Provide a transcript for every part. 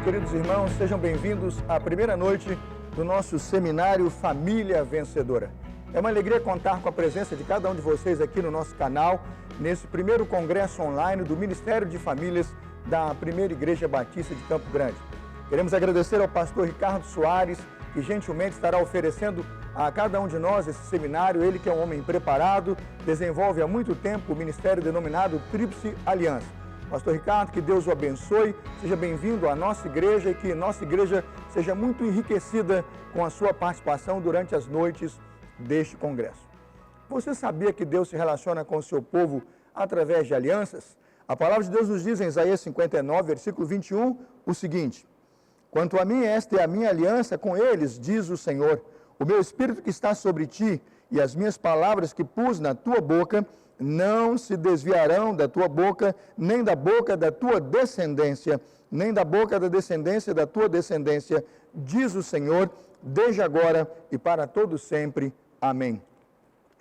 queridos irmãos, sejam bem-vindos à primeira noite do nosso seminário Família Vencedora. É uma alegria contar com a presença de cada um de vocês aqui no nosso canal, nesse primeiro congresso online do Ministério de Famílias da Primeira Igreja Batista de Campo Grande. Queremos agradecer ao pastor Ricardo Soares, que gentilmente estará oferecendo a cada um de nós esse seminário. Ele que é um homem preparado, desenvolve há muito tempo o ministério denominado Tríplice Aliança. Pastor Ricardo, que Deus o abençoe, seja bem-vindo à nossa igreja e que nossa igreja seja muito enriquecida com a sua participação durante as noites deste congresso. Você sabia que Deus se relaciona com o seu povo através de alianças? A palavra de Deus nos diz em Isaías 59, versículo 21, o seguinte: quanto a mim, esta é a minha aliança com eles, diz o Senhor, o meu Espírito que está sobre ti e as minhas palavras que pus na tua boca não se desviarão da tua boca, nem da boca da tua descendência, nem da boca da descendência da tua descendência, diz o Senhor, desde agora e para todo sempre. Amém.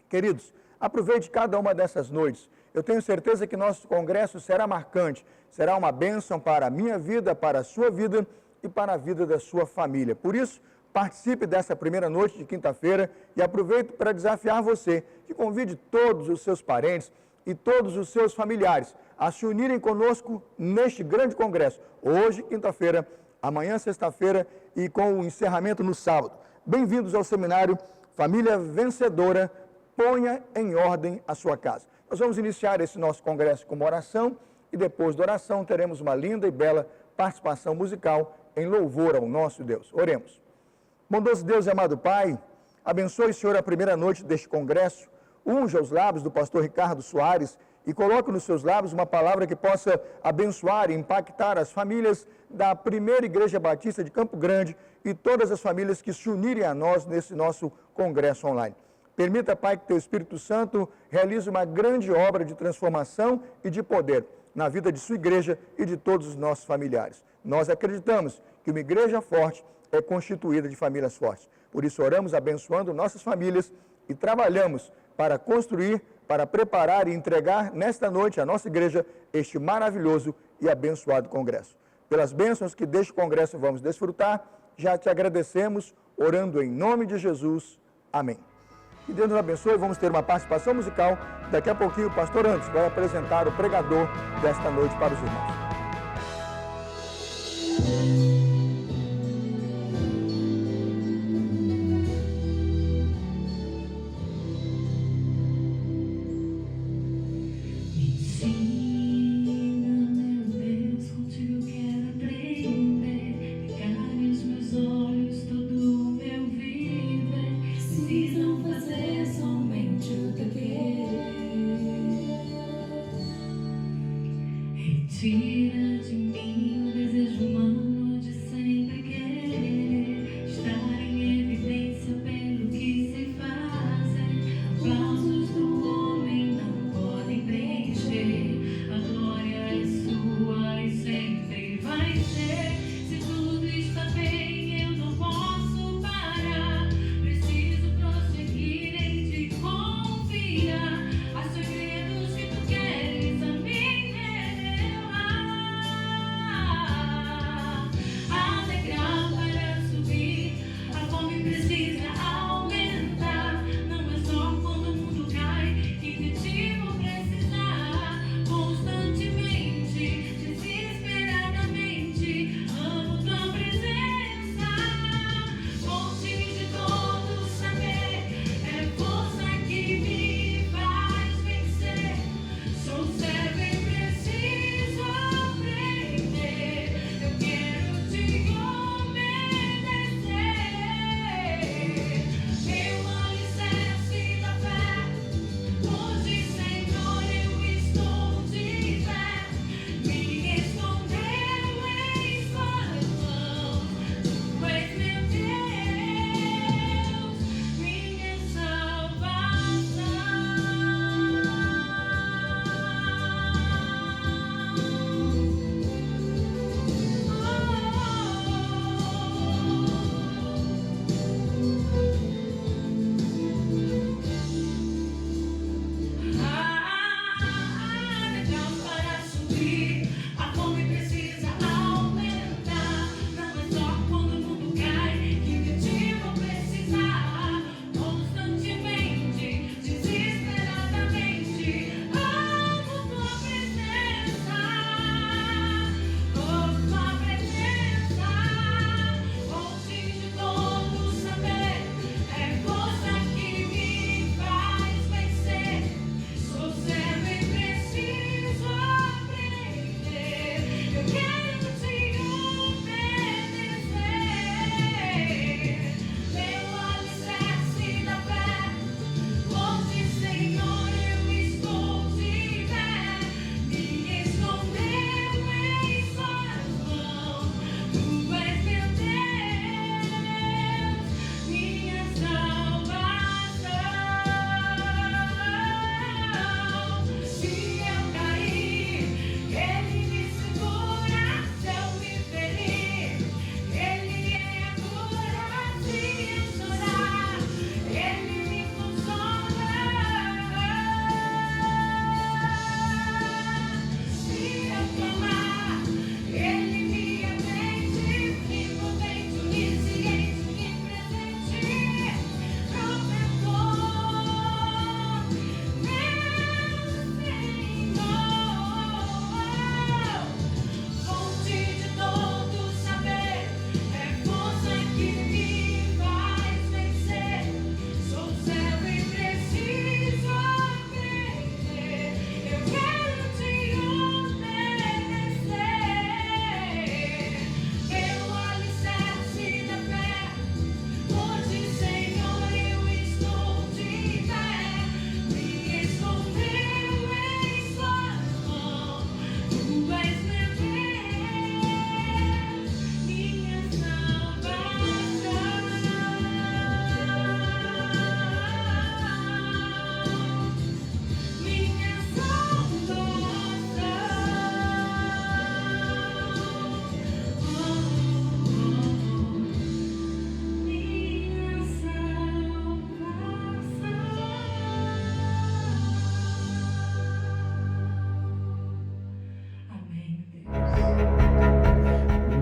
Queridos, aproveite cada uma dessas noites. Eu tenho certeza que nosso congresso será marcante, será uma bênção para a minha vida, para a sua vida e para a vida da sua família. Por isso, participe dessa primeira noite de quinta-feira e aproveito para desafiar você que convide todos os seus parentes e todos os seus familiares a se unirem conosco neste grande congresso, hoje, quinta-feira, amanhã, sexta-feira e com o encerramento no sábado. Bem-vindos ao seminário Família Vencedora, ponha em ordem a sua casa. Nós vamos iniciar esse nosso congresso com uma oração e depois da oração teremos uma linda e bela participação musical em louvor ao nosso Deus. Oremos. Bondoso Deus e amado Pai, abençoe, Senhor, a primeira noite deste congresso, unja os lábios do pastor Ricardo Soares e coloque nos seus lábios uma palavra que possa abençoar e impactar as famílias da Primeira Igreja Batista de Campo Grande e todas as famílias que se unirem a nós nesse nosso congresso online. Permita, Pai, que Teu Espírito Santo realize uma grande obra de transformação e de poder na vida de Sua igreja e de todos os nossos familiares. Nós acreditamos que uma igreja forte é constituída de famílias fortes. Por isso oramos abençoando nossas famílias e trabalhamos para construir, para preparar e entregar nesta noite à nossa igreja este maravilhoso e abençoado congresso. Pelas bênçãos que deste congresso vamos desfrutar, já te agradecemos, orando em nome de Jesus. Amém. Que Deus nos abençoe, vamos ter uma participação musical. Daqui a pouquinho o pastor Anderson vai apresentar o pregador desta noite para os irmãos. See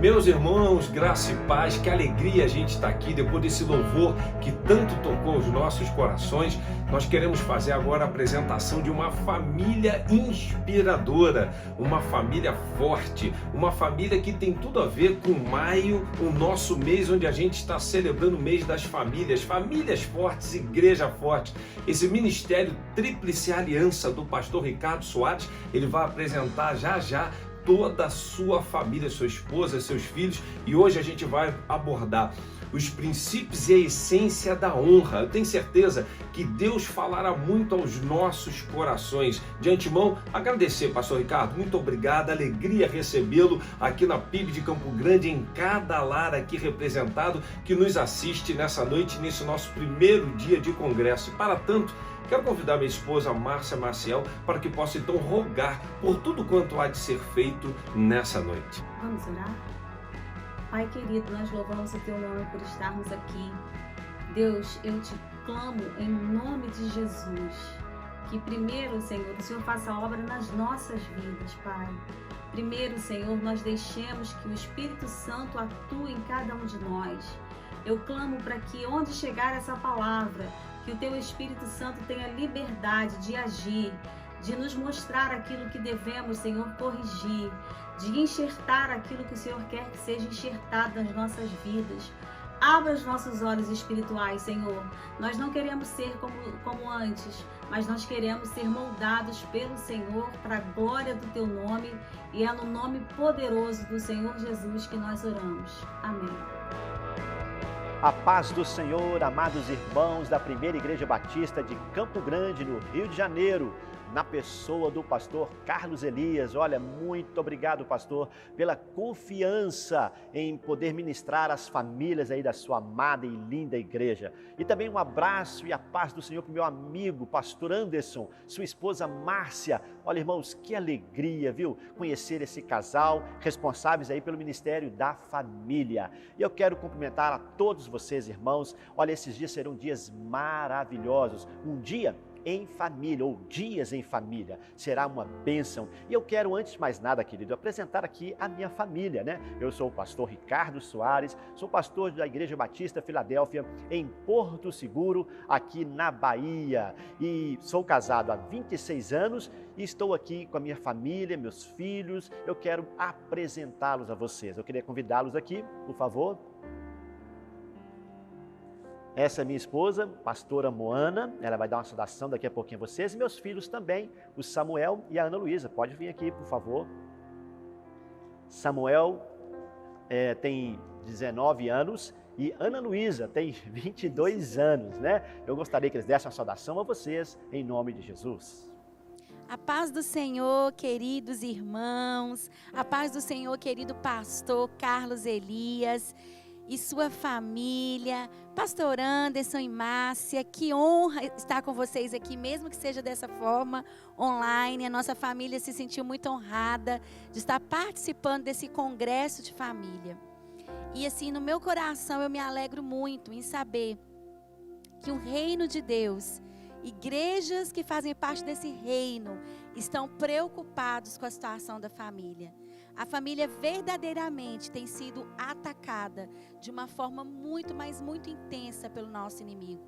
Meus irmãos, graça e paz, que alegria a gente estar aqui depois desse louvor que tanto tocou os nossos corações. Nós queremos fazer agora a apresentação de uma família inspiradora, uma família forte, uma família que tem tudo a ver com maio, o nosso mês onde a gente está celebrando o mês das famílias, famílias fortes, igreja forte. Esse ministério Tríplice Aliança do pastor Ricardo Soares, ele vai apresentar já toda a sua família, sua esposa, seus filhos, e hoje a gente vai abordar os princípios e a essência da honra. Eu tenho certeza que Deus falará muito aos nossos corações. De antemão, agradecer, pastor Ricardo, muito obrigado, alegria recebê-lo aqui na PIB de Campo Grande, em cada lar aqui representado que nos assiste nessa noite, nesse nosso primeiro dia de congresso. E para tanto, quero convidar minha esposa Márcia Maciel para que possa então rogar por tudo quanto há de ser feito nessa noite. Vamos orar? Pai querido, nós louvamos o Teu nome por estarmos aqui. Deus, eu te clamo em nome de Jesus, que primeiro, Senhor, o Senhor faça a obra nas nossas vidas, Pai. Primeiro, Senhor, nós deixemos que o Espírito Santo atue em cada um de nós. Eu clamo para que onde chegar essa palavra, que o Teu Espírito Santo tenha liberdade de agir, de nos mostrar aquilo que devemos, Senhor, corrigir, de enxertar aquilo que o Senhor quer que seja enxertado nas nossas vidas. Abra os nossos olhos espirituais, Senhor. Nós não queremos ser como antes, mas nós queremos ser moldados pelo Senhor para a glória do Teu nome, e é no nome poderoso do Senhor Jesus que nós oramos. Amém. A paz do Senhor, amados irmãos da Primeira Igreja Batista de Campo Grande, no Rio de Janeiro, na pessoa do pastor Carlos Elias. Olha, muito obrigado, pastor, pela confiança em poder ministrar as famílias aí da sua amada e linda igreja. E também um abraço e a paz do Senhor para o meu amigo, pastor Anderson, sua esposa Márcia. Olha, irmãos, que alegria, viu? Conhecer esse casal, responsáveis aí pelo Ministério da Família. E eu quero cumprimentar a todos vocês, irmãos. Olha, esses dias serão dias maravilhosos. Um dia em família, ou dias em família, será uma bênção. E eu quero, antes de mais nada, querido, apresentar aqui a minha família, né? Eu sou o pastor Ricardo Soares, sou pastor da Igreja Batista Filadélfia, em Porto Seguro, aqui na Bahia. E sou casado há 26 anos e estou aqui com a minha família, meus filhos. Eu quero apresentá-los a vocês. Eu queria convidá-los aqui, por favor. Essa é minha esposa, pastora Moana, ela vai dar uma saudação daqui a pouquinho a vocês, e meus filhos também, o Samuel e a Ana Luísa. Pode vir aqui, por favor. Samuel tem 19 anos e Ana Luísa tem 22 anos, né? Eu gostaria que eles dessem uma saudação a vocês, em nome de Jesus. A paz do Senhor, queridos irmãos, a paz do Senhor, querido pastor Carlos Elias e sua família, pastor Anderson e Márcia, que honra estar com vocês aqui, mesmo que seja dessa forma, online. A nossa família se sentiu muito honrada de estar participando desse congresso de família. E assim, no meu coração eu me alegro muito em saber que o reino de Deus, igrejas que fazem parte desse reino, estão preocupados com a situação da família. A família verdadeiramente tem sido atacada de uma forma muito, mas muito intensa pelo nosso inimigo.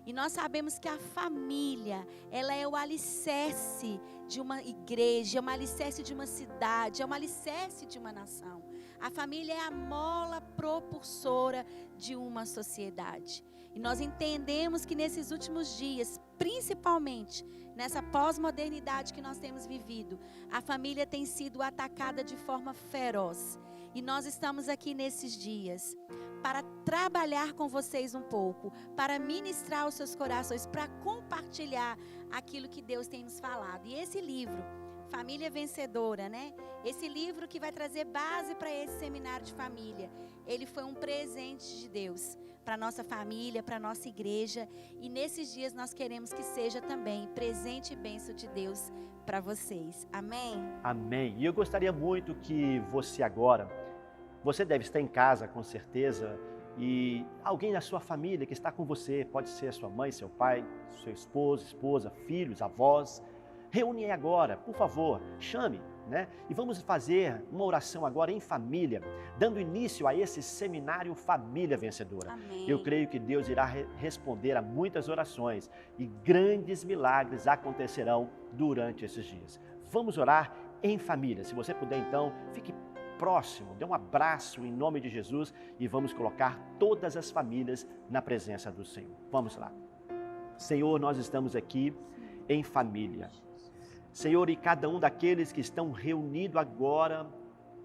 E nós sabemos que a família, ela é o alicerce de uma igreja, é o alicerce de uma cidade, é o alicerce de uma nação. A família é a mola propulsora de uma sociedade. E nós entendemos que nesses últimos dias, principalmente nessa pós-modernidade que nós temos vivido, a família tem sido atacada de forma feroz. E nós estamos aqui nesses dias para trabalhar com vocês um pouco, para ministrar aos seus corações, para compartilhar aquilo que Deus tem nos falado. E esse livro, Família Vencedora, né? Esse livro que vai trazer base para esse seminário de família, ele foi um presente de Deus para a nossa família, para a nossa igreja. E nesses dias nós queremos que seja também presente e bênção de Deus para vocês. Amém? Amém. E eu gostaria muito que você deve estar em casa com certeza, e alguém da sua família que está com você, pode ser sua mãe, seu pai, seu esposo, esposa, filhos, avós. Reúne aí agora, por favor, chame né? E vamos fazer uma oração agora em família, dando início a esse seminário Família Vencedora. Amém. Eu creio que Deus irá responder a muitas orações e grandes milagres acontecerão durante esses dias. Vamos orar em família. Se você puder, então, fique próximo, dê um abraço em nome de Jesus e vamos colocar todas as famílias na presença do Senhor. Vamos lá. Senhor, nós estamos aqui em família. Senhor, e cada um daqueles que estão reunidos agora,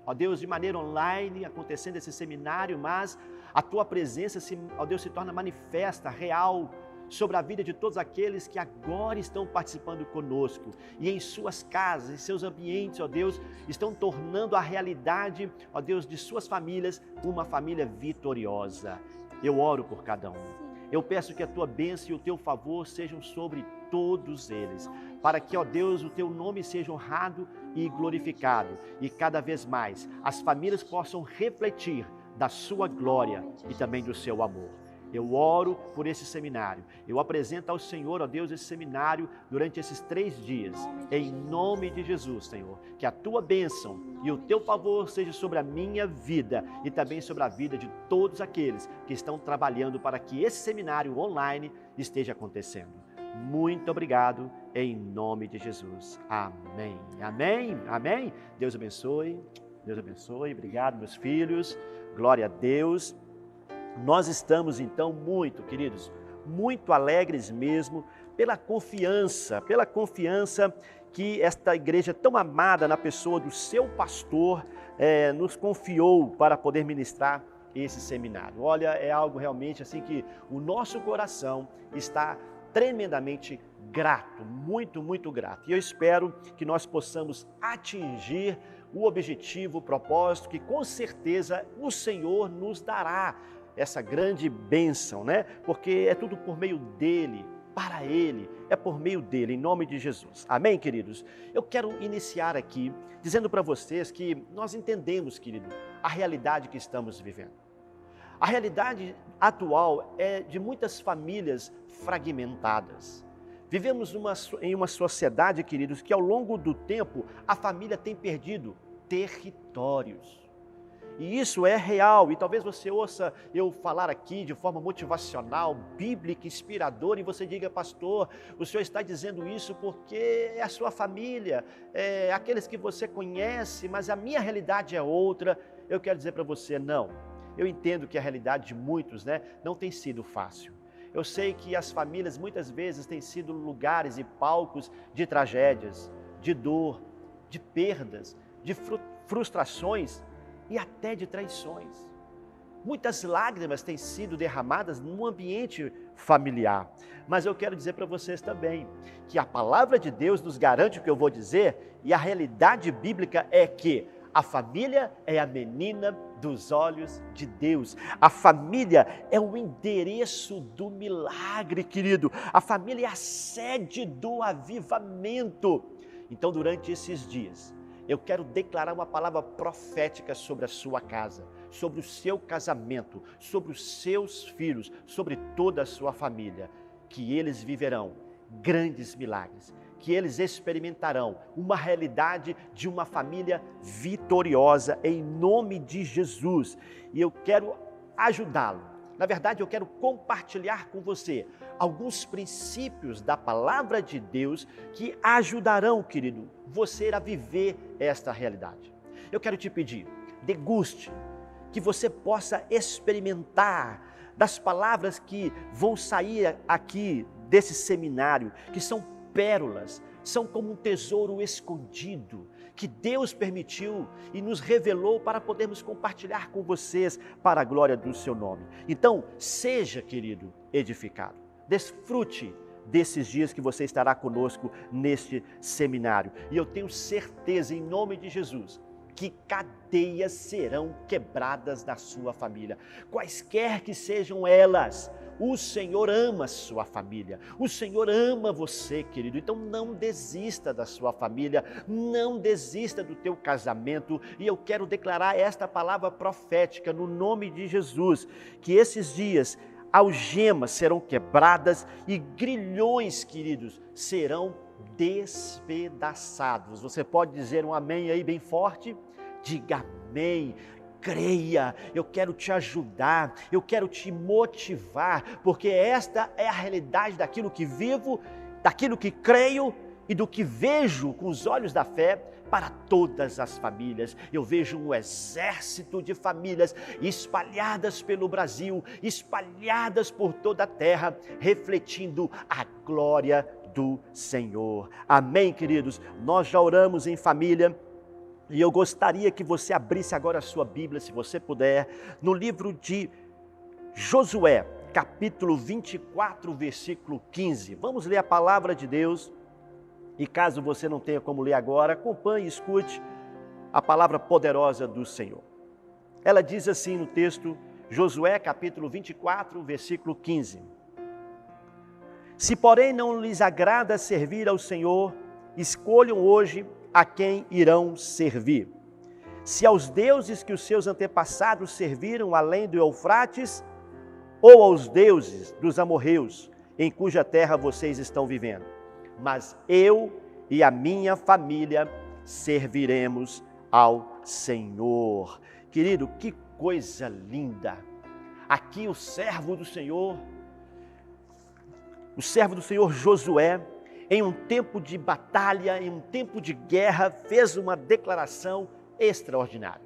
ó Deus, de maneira online, acontecendo esse seminário, mas a Tua presença, ó Deus, se torna manifesta, real, sobre a vida de todos aqueles que agora estão participando conosco e em suas casas, em seus ambientes, ó Deus, estão tornando a realidade, ó Deus, de suas famílias, uma família vitoriosa. Eu oro por cada um. Eu peço que a Tua bênção e o Teu favor sejam sobre todos eles, para que, ó Deus, o Teu nome seja honrado e glorificado e cada vez mais as famílias possam refletir da Sua glória e também do Seu amor. Eu oro por esse seminário. Eu apresento ao Senhor, ó Deus, esse seminário durante esses 3 dias. Em nome de Jesus, Senhor. Que a Tua bênção e o Teu favor seja sobre a minha vida e também sobre a vida de todos aqueles que estão trabalhando para que esse seminário online esteja acontecendo. Muito obrigado, em nome de Jesus. Amém. Amém. Amém. Deus abençoe. Deus abençoe. Obrigado, meus filhos. Glória a Deus. Nós estamos então muito, queridos, muito alegres mesmo pela confiança que esta igreja tão amada na pessoa do seu pastor nos confiou para poder ministrar esse seminário. Olha, é algo realmente assim que o nosso coração está tremendamente grato, muito, muito grato. E eu espero que nós possamos atingir o objetivo, o propósito que com certeza o Senhor nos dará essa grande bênção, né? Porque é tudo por meio dele, para ele, é por meio dele, em nome de Jesus. Amém, queridos? Eu quero iniciar aqui dizendo para vocês que nós entendemos, querido, a realidade que estamos vivendo. A realidade atual é de muitas famílias fragmentadas. Vivemos em uma sociedade, queridos, que ao longo do tempo a família tem perdido territórios. E isso é real, e talvez você ouça eu falar aqui de forma motivacional, bíblica, inspiradora, e você diga, pastor, o senhor está dizendo isso porque é a sua família, é aqueles que você conhece, mas a minha realidade é outra. Eu quero dizer para você, não. Eu entendo que a realidade de muitos, né, não tem sido fácil. Eu sei que as famílias muitas vezes têm sido lugares e palcos de tragédias, de dor, de perdas, de frustrações, e até de traições. Muitas lágrimas têm sido derramadas no ambiente familiar. Mas eu quero dizer para vocês também que a palavra de Deus nos garante o que eu vou dizer, e a realidade bíblica é que a família é a menina dos olhos de Deus. A família é o endereço do milagre, querido. A família é a sede do avivamento. Então, durante esses dias, eu quero declarar uma palavra profética sobre a sua casa, sobre o seu casamento, sobre os seus filhos, sobre toda a sua família, que eles viverão grandes milagres, que eles experimentarão uma realidade de uma família vitoriosa em nome de Jesus. E eu quero ajudá-lo. Na verdade, eu quero compartilhar com você alguns princípios da palavra de Deus que ajudarão, querido, você a viver esta realidade. Eu quero te pedir, deguste, que você possa experimentar das palavras que vão sair aqui desse seminário, que são pérolas, são como um tesouro escondido, que Deus permitiu e nos revelou para podermos compartilhar com vocês para a glória do seu nome. Então, seja, querido, edificado. Desfrute desses dias que você estará conosco neste seminário. E eu tenho certeza, em nome de Jesus, que cadeias serão quebradas na sua família, quaisquer que sejam elas. O Senhor ama a sua família, o Senhor ama você, querido. Então não desista da sua família, não desista do teu casamento. E eu quero declarar esta palavra profética no nome de Jesus, que esses dias algemas serão quebradas e grilhões, queridos, serão despedaçados. Você pode dizer um amém aí bem forte? Diga amém. Creia, eu quero te ajudar, eu quero te motivar, porque esta é a realidade daquilo que vivo, daquilo que creio e do que vejo com os olhos da fé para todas as famílias. Eu vejo um exército de famílias espalhadas pelo Brasil, espalhadas por toda a terra, refletindo a glória do Senhor. Amém, queridos? Nós já oramos em família. E eu gostaria que você abrisse agora a sua Bíblia, se você puder, no livro de Josué, capítulo 24, versículo 15. Vamos ler a palavra de Deus. E caso você não tenha como ler agora, acompanhe e escute a palavra poderosa do Senhor. Ela diz assim no texto, Josué, capítulo 24, versículo 15. Se porém não lhes agrada servir ao Senhor, escolham hoje a quem irão servir. Se aos deuses que os seus antepassados serviram além do Eufrates, ou aos deuses dos amorreus, em cuja terra vocês estão vivendo. Mas eu e a minha família serviremos ao Senhor. Querido, que coisa linda! Aqui o servo do Senhor Josué, em um tempo de batalha, em um tempo de guerra, fez uma declaração extraordinária.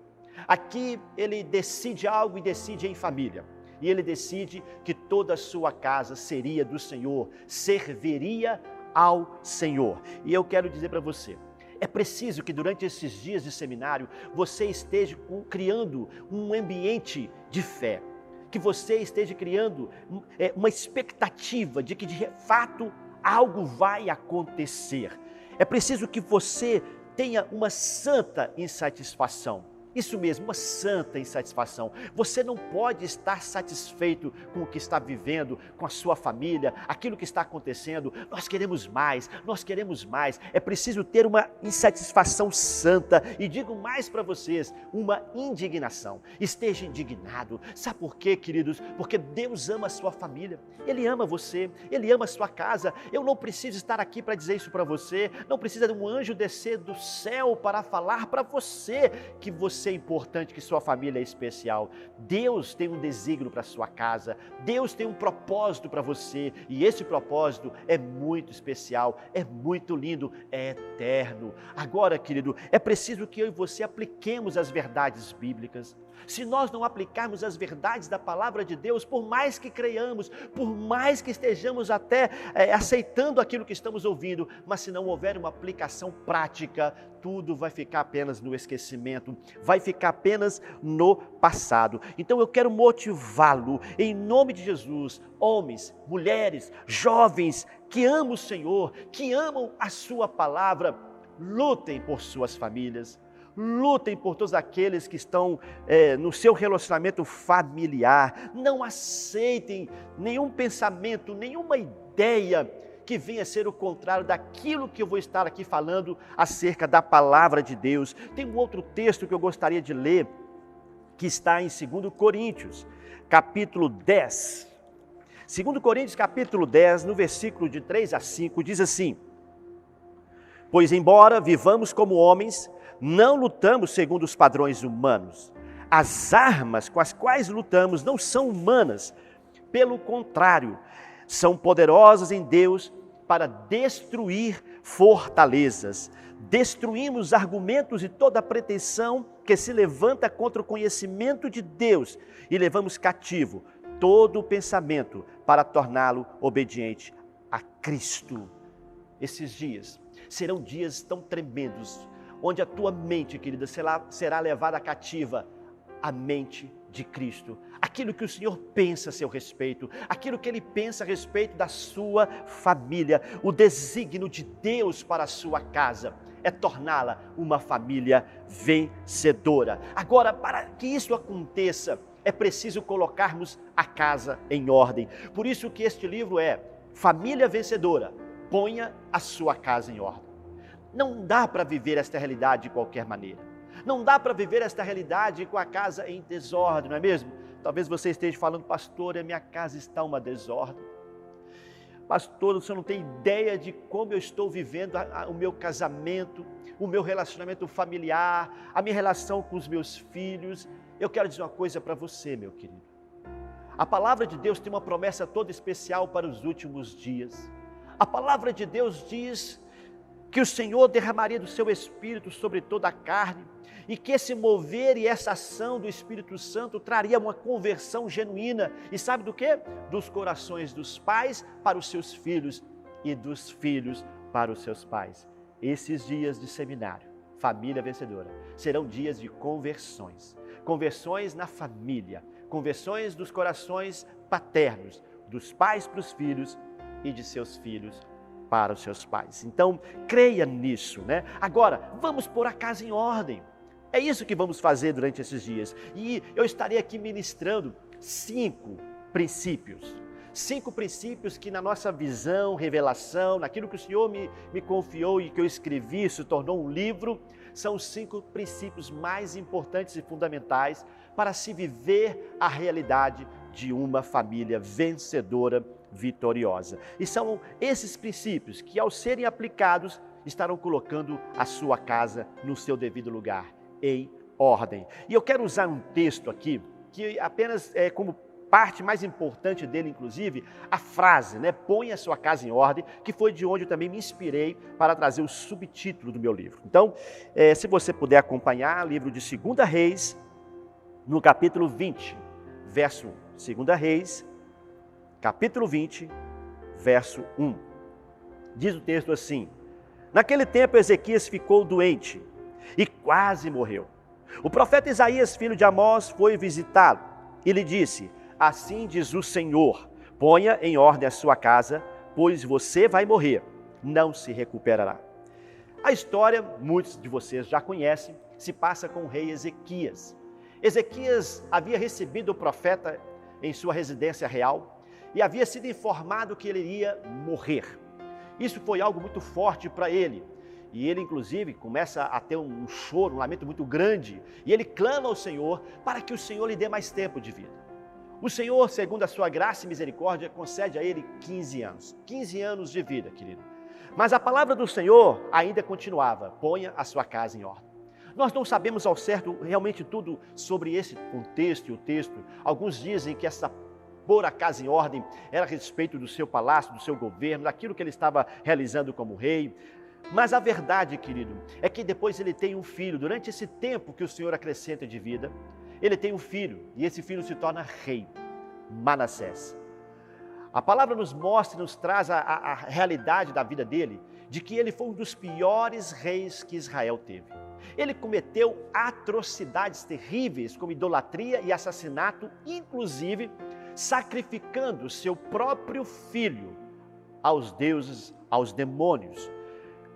Aqui ele decide algo e decide em família. E ele decide que toda a sua casa seria do Senhor, serviria ao Senhor. E eu quero dizer para você, é preciso que durante esses dias de seminário você esteja criando um ambiente de fé, que você esteja criando uma expectativa de que de fato algo vai acontecer. É preciso que você tenha uma santa insatisfação. Isso mesmo, uma santa insatisfação. Você não pode estar satisfeito com o que está vivendo, com a sua família, aquilo que está acontecendo. Nós queremos mais, nós queremos mais. É preciso ter uma insatisfação santa. E digo mais para vocês, uma indignação. Esteja indignado. Sabe por quê, queridos? Porque Deus ama a sua família. Ele ama você, Ele ama a sua casa. Eu não preciso estar aqui para dizer isso para você. Não precisa de um anjo descer do céu para falar para você que você é importante, que sua família é especial. Deus tem um desígnio para sua casa, Deus tem um propósito para você, e esse propósito é muito especial, é muito lindo, é eterno. Agora, querido, é preciso que eu e você apliquemos as verdades bíblicas. Se nós não aplicarmos as verdades da palavra de Deus, por mais que creiamos, por mais que estejamos até aceitando aquilo que estamos ouvindo, mas se não houver uma aplicação prática, tudo vai ficar apenas no esquecimento, vai ficar apenas no passado. Então eu quero motivá-lo, em nome de Jesus, homens, mulheres, jovens, que amam o Senhor, que amam a sua palavra, lutem por suas famílias. Lutem por todos aqueles que estão no seu relacionamento familiar. Não aceitem nenhum pensamento, nenhuma ideia que venha a ser o contrário daquilo que eu vou estar aqui falando acerca da palavra de Deus. Tem um outro texto que eu gostaria de ler, que está em 2 Coríntios, capítulo 10. 2 Coríntios, capítulo 10, no versículo de 3 a 5, diz assim: pois embora vivamos como homens, não lutamos segundo os padrões humanos. As armas com as quais lutamos não são humanas, pelo contrário, são poderosas em Deus para destruir fortalezas. Destruímos argumentos e toda pretensão que se levanta contra o conhecimento de Deus e levamos cativo todo o pensamento para torná-lo obediente a Cristo. Esses dias serão dias tão tremendos, onde a tua mente, querida, será levada cativa à mente de Cristo. Aquilo que o Senhor pensa a seu respeito, aquilo que Ele pensa a respeito da sua família, o desígnio de Deus para a sua casa é torná-la uma família vencedora. Agora, para que isso aconteça, é preciso colocarmos a casa em ordem. Por isso que este livro é Família Vencedora. Ponha a sua casa em ordem. Não dá para viver esta realidade de qualquer maneira. Não dá para viver esta realidade com a casa em desordem, não é mesmo? Talvez você esteja falando, pastor, a minha casa está uma desordem. Pastor, o senhor não tem ideia de como eu estou vivendo o meu casamento, o meu relacionamento familiar, a minha relação com os meus filhos. Eu quero dizer uma coisa para você, meu querido. A palavra de Deus tem uma promessa toda especial para os últimos dias. A palavra de Deus diz que o Senhor derramaria do seu Espírito sobre toda a carne e que esse mover e essa ação do Espírito Santo traria uma conversão genuína. E sabe do quê? Dos corações dos pais para os seus filhos e dos filhos para os seus pais. Esses dias de seminário, Família Vencedora, serão dias de conversões. Conversões na família, conversões dos corações paternos, dos pais para os filhos e de seus filhos para os seus pais. Então, creia nisso, né? Agora, vamos pôr a casa em ordem. É isso que vamos fazer durante esses dias. E eu estarei aqui ministrando 5 princípios. 5 princípios que na nossa visão, revelação, naquilo que o Senhor me confiou e que eu escrevi, se tornou um livro, são os 5 princípios mais importantes e fundamentais para se viver a realidade de uma família vencedora, vitoriosa. E são esses princípios que, ao serem aplicados, estarão colocando a sua casa no seu devido lugar, em ordem. E eu quero usar um texto aqui, que apenas é como parte mais importante dele, inclusive, a frase, né? Põe a sua casa em ordem, que foi de onde eu também me inspirei para trazer o subtítulo do meu livro. Então, se você puder acompanhar, livro de 2 Reis, no capítulo 20, verso 1. 2 Reis, capítulo 20, verso 1. Diz o texto assim: naquele tempo Ezequias ficou doente e quase morreu. O profeta Isaías, filho de Amós, foi visitá-lo e lhe disse: assim diz o Senhor, ponha em ordem a sua casa, pois você vai morrer, não se recuperará. A história, muitos de vocês já conhecem, se passa com o rei Ezequias. Ezequias havia recebido o profeta em sua residência real e havia sido informado que ele iria morrer. Isso foi algo muito forte para ele. E ele, inclusive, começa a ter um choro, um lamento muito grande. E ele clama ao Senhor para que o Senhor lhe dê mais tempo de vida. O Senhor, segundo a sua graça e misericórdia, concede a ele 15 anos. 15 anos de vida, querido. Mas a palavra do Senhor ainda continuava: ponha a sua casa em ordem. Nós não sabemos ao certo realmente tudo sobre esse contexto e o texto. Alguns dizem que essa pôr a casa em ordem era a respeito do seu palácio, do seu governo, daquilo que ele estava realizando como rei. Mas a verdade, querido, é que depois ele tem um filho. Durante esse tempo que o Senhor acrescenta de vida, ele tem um filho, e esse filho se torna rei, Manassés. A palavra nos mostra e nos traz a realidade da vida dele, de que ele foi um dos piores reis que Israel teve. Ele cometeu atrocidades terríveis, como idolatria e assassinato, inclusive sacrificando seu próprio filho aos deuses, aos demônios.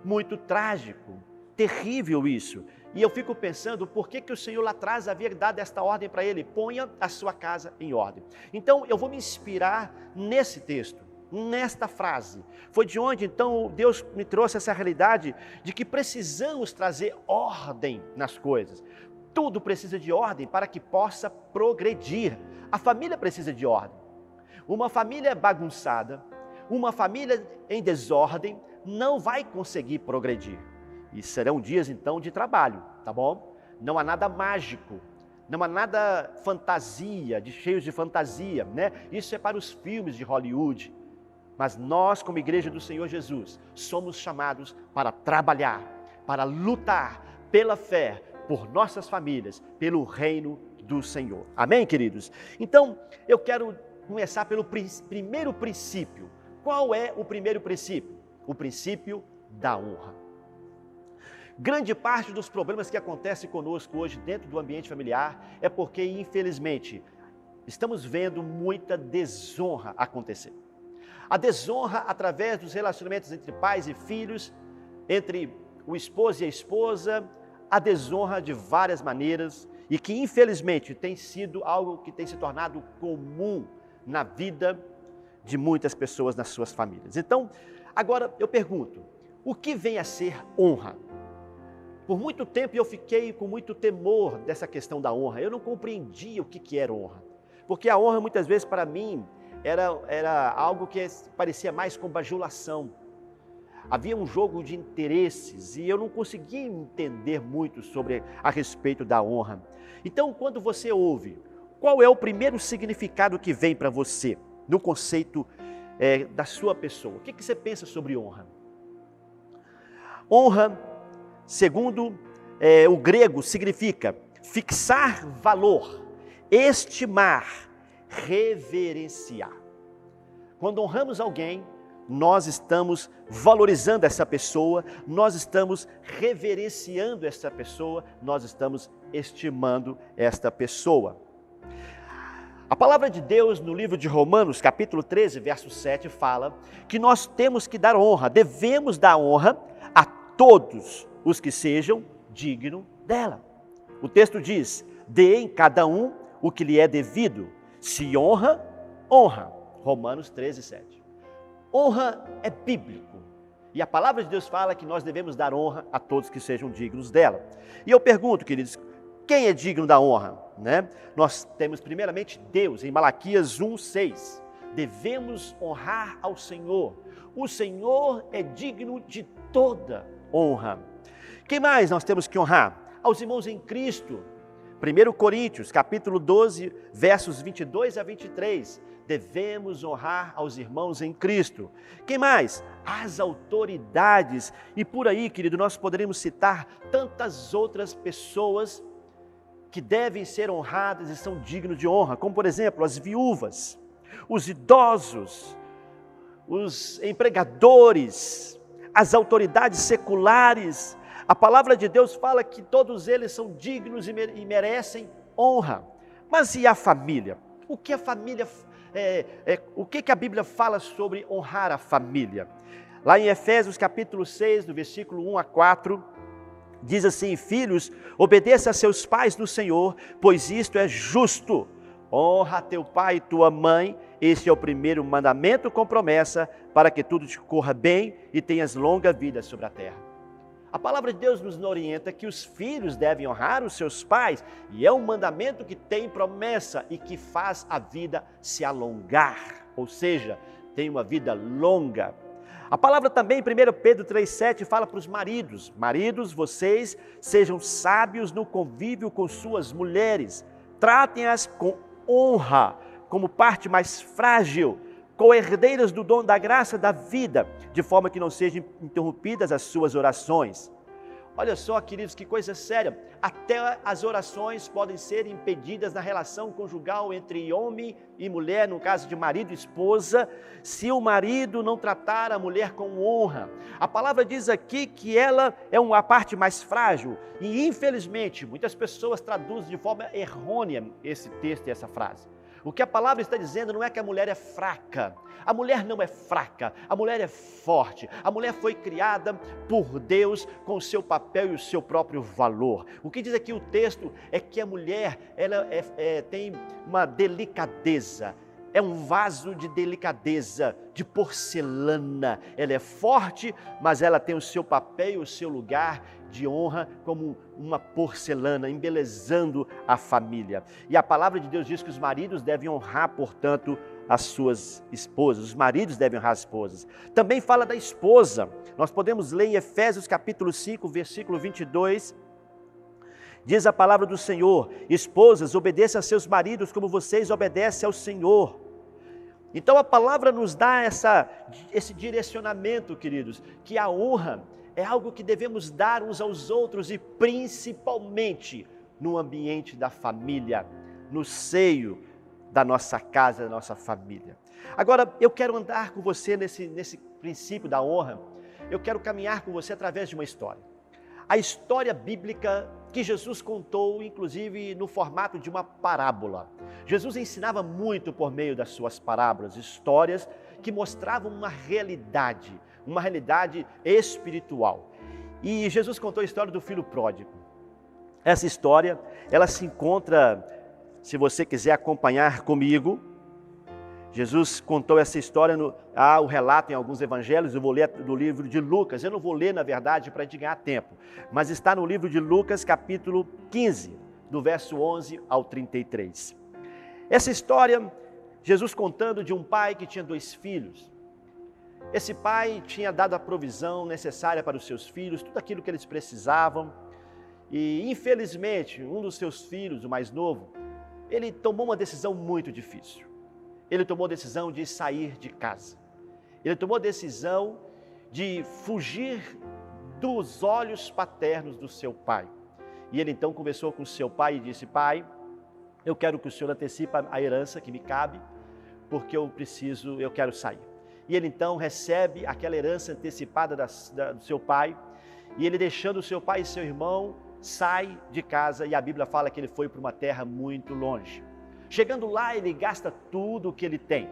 Muito trágico, terrível isso. E eu fico pensando, por que o Senhor lá atrás havia dado esta ordem para ele? Ponha a sua casa em ordem. Então, eu vou me inspirar nesse texto, nesta frase. Foi de onde, então, Deus me trouxe essa realidade de que precisamos trazer ordem nas coisas. Tudo precisa de ordem para que possa progredir. A família precisa de ordem. Uma família bagunçada, uma família em desordem, não vai conseguir progredir. E serão dias, então, de trabalho, tá bom? Não há nada mágico, não há nada fantasia, cheios de fantasia, né? Isso é para os filmes de Hollywood. Mas nós, como Igreja do Senhor Jesus, somos chamados para trabalhar, para lutar pela fé, por nossas famílias, pelo reino do Senhor. Amém, queridos? Então, eu quero começar pelo primeiro princípio. Qual é o primeiro princípio? O princípio da honra. Grande parte dos problemas que acontecem conosco hoje dentro do ambiente familiar é porque, infelizmente, estamos vendo muita desonra acontecer. A desonra através dos relacionamentos entre pais e filhos, entre o esposo e a esposa, a desonra de várias maneiras e que, infelizmente, tem sido algo que tem se tornado comum na vida de muitas pessoas nas suas famílias. Então, agora eu pergunto, o que vem a ser honra? Por muito tempo eu fiquei com muito temor dessa questão da honra. Eu não compreendia o que era honra. Porque a honra muitas vezes para mim era algo que parecia mais com bajulação. Havia um jogo de interesses e eu não conseguia entender muito a respeito da honra. Então, quando você ouve, qual é o primeiro significado que vem para você no conceito da sua pessoa? O que você pensa sobre honra? Honra, segundo o grego, significa fixar valor, estimar, reverenciar. Quando honramos alguém, nós estamos valorizando essa pessoa, nós estamos reverenciando essa pessoa, nós estamos estimando esta pessoa. A palavra de Deus no livro de Romanos, capítulo 13, verso 7, fala que nós temos que dar honra, devemos dar honra a todos os que sejam dignos dela. O texto diz: dê em cada um o que lhe é devido, se honra, honra. Romanos 13, 7. Honra é bíblico e a palavra de Deus fala que nós devemos dar honra a todos que sejam dignos dela. E eu pergunto, queridos, quem é digno da honra? Nós temos primeiramente Deus, em Malaquias 1:6. Devemos honrar ao Senhor. O Senhor é digno de toda honra. Quem mais nós temos que honrar? Aos irmãos em Cristo. 1 Coríntios, capítulo 12, versos 22 a 23. Devemos honrar aos irmãos em Cristo. Quem mais? As autoridades. E por aí, querido, nós poderíamos citar tantas outras pessoas que devem ser honradas e são dignos de honra, como por exemplo as viúvas, os idosos, os empregadores, as autoridades seculares. A palavra de Deus fala que todos eles são dignos e merecem honra. Mas e a família? O que a família o que a Bíblia fala sobre honrar a família? Lá em Efésios capítulo 6, do versículo 1 a 4, diz assim: filhos, obedeça a seus pais no Senhor, pois isto é justo. Honra teu pai e tua mãe, este é o primeiro mandamento com promessa, para que tudo te corra bem e tenhas longa vida sobre a terra. A palavra de Deus nos orienta que os filhos devem honrar os seus pais, e é um mandamento que tem promessa e que faz a vida se alongar, ou seja, tem uma vida longa. A palavra também, 1 Pedro 3,7, fala para os maridos: maridos, vocês sejam sábios no convívio com suas mulheres, tratem-as com honra, como parte mais frágil, co-herdeiras do dom da graça da vida, de forma que não sejam interrompidas as suas orações. Olha só, queridos, que coisa séria, até as orações podem ser impedidas na relação conjugal entre homem e mulher, no caso de marido e esposa, se o marido não tratar a mulher com honra. A palavra diz aqui que ela é uma parte mais frágil e, infelizmente, muitas pessoas traduzem de forma errônea esse texto e essa frase. O que a palavra está dizendo não é que a mulher é fraca. A mulher não é fraca, a mulher é forte. A mulher foi criada por Deus com o seu papel e o seu próprio valor. O que diz aqui o texto é que a mulher ela tem uma delicadeza. É um vaso de delicadeza, de porcelana. Ela é forte, mas ela tem o seu papel e o seu lugar de honra como uma porcelana, embelezando a família. E a palavra de Deus diz que os maridos devem honrar, portanto, as suas esposas. Os maridos devem honrar as esposas. Também fala da esposa. Nós podemos ler em Efésios capítulo 5, versículo 22. Diz a palavra do Senhor: esposas, obedeçam a seus maridos como vocês obedecem ao Senhor. Então a palavra nos dá esse direcionamento, queridos, que a honra é algo que devemos dar uns aos outros e principalmente no ambiente da família, no seio da nossa casa, da nossa família. Agora, eu quero andar com você nesse princípio da honra, eu quero caminhar com você através de uma história. A história bíblica que Jesus contou, inclusive no formato de uma parábola. Jesus ensinava muito por meio das suas parábolas, histórias que mostravam uma realidade espiritual. E Jesus contou a história do filho pródigo. Essa história, ela se encontra, se você quiser acompanhar comigo, Jesus contou essa história, o relato em alguns evangelhos. Eu vou ler do livro de Lucas, eu não vou ler na verdade para ganhar tempo, mas está no livro de Lucas capítulo 15, do verso 11 ao 33. Essa história Jesus contando de um pai que tinha 2 filhos. Esse pai tinha dado a provisão necessária para os seus filhos, tudo aquilo que eles precisavam. E, infelizmente, um dos seus filhos, o mais novo, ele tomou uma decisão muito difícil. Ele tomou a decisão de sair de casa. Ele tomou a decisão de fugir dos olhos paternos do seu pai. E ele então conversou com o seu pai e disse: pai, eu quero que o senhor antecipe a herança que me cabe, porque eu quero sair. E ele então recebe aquela herança antecipada do seu pai, e ele, deixando o seu pai e seu irmão, sai de casa, e a Bíblia fala que ele foi para uma terra muito longe. Chegando lá, ele gasta tudo o que ele tem.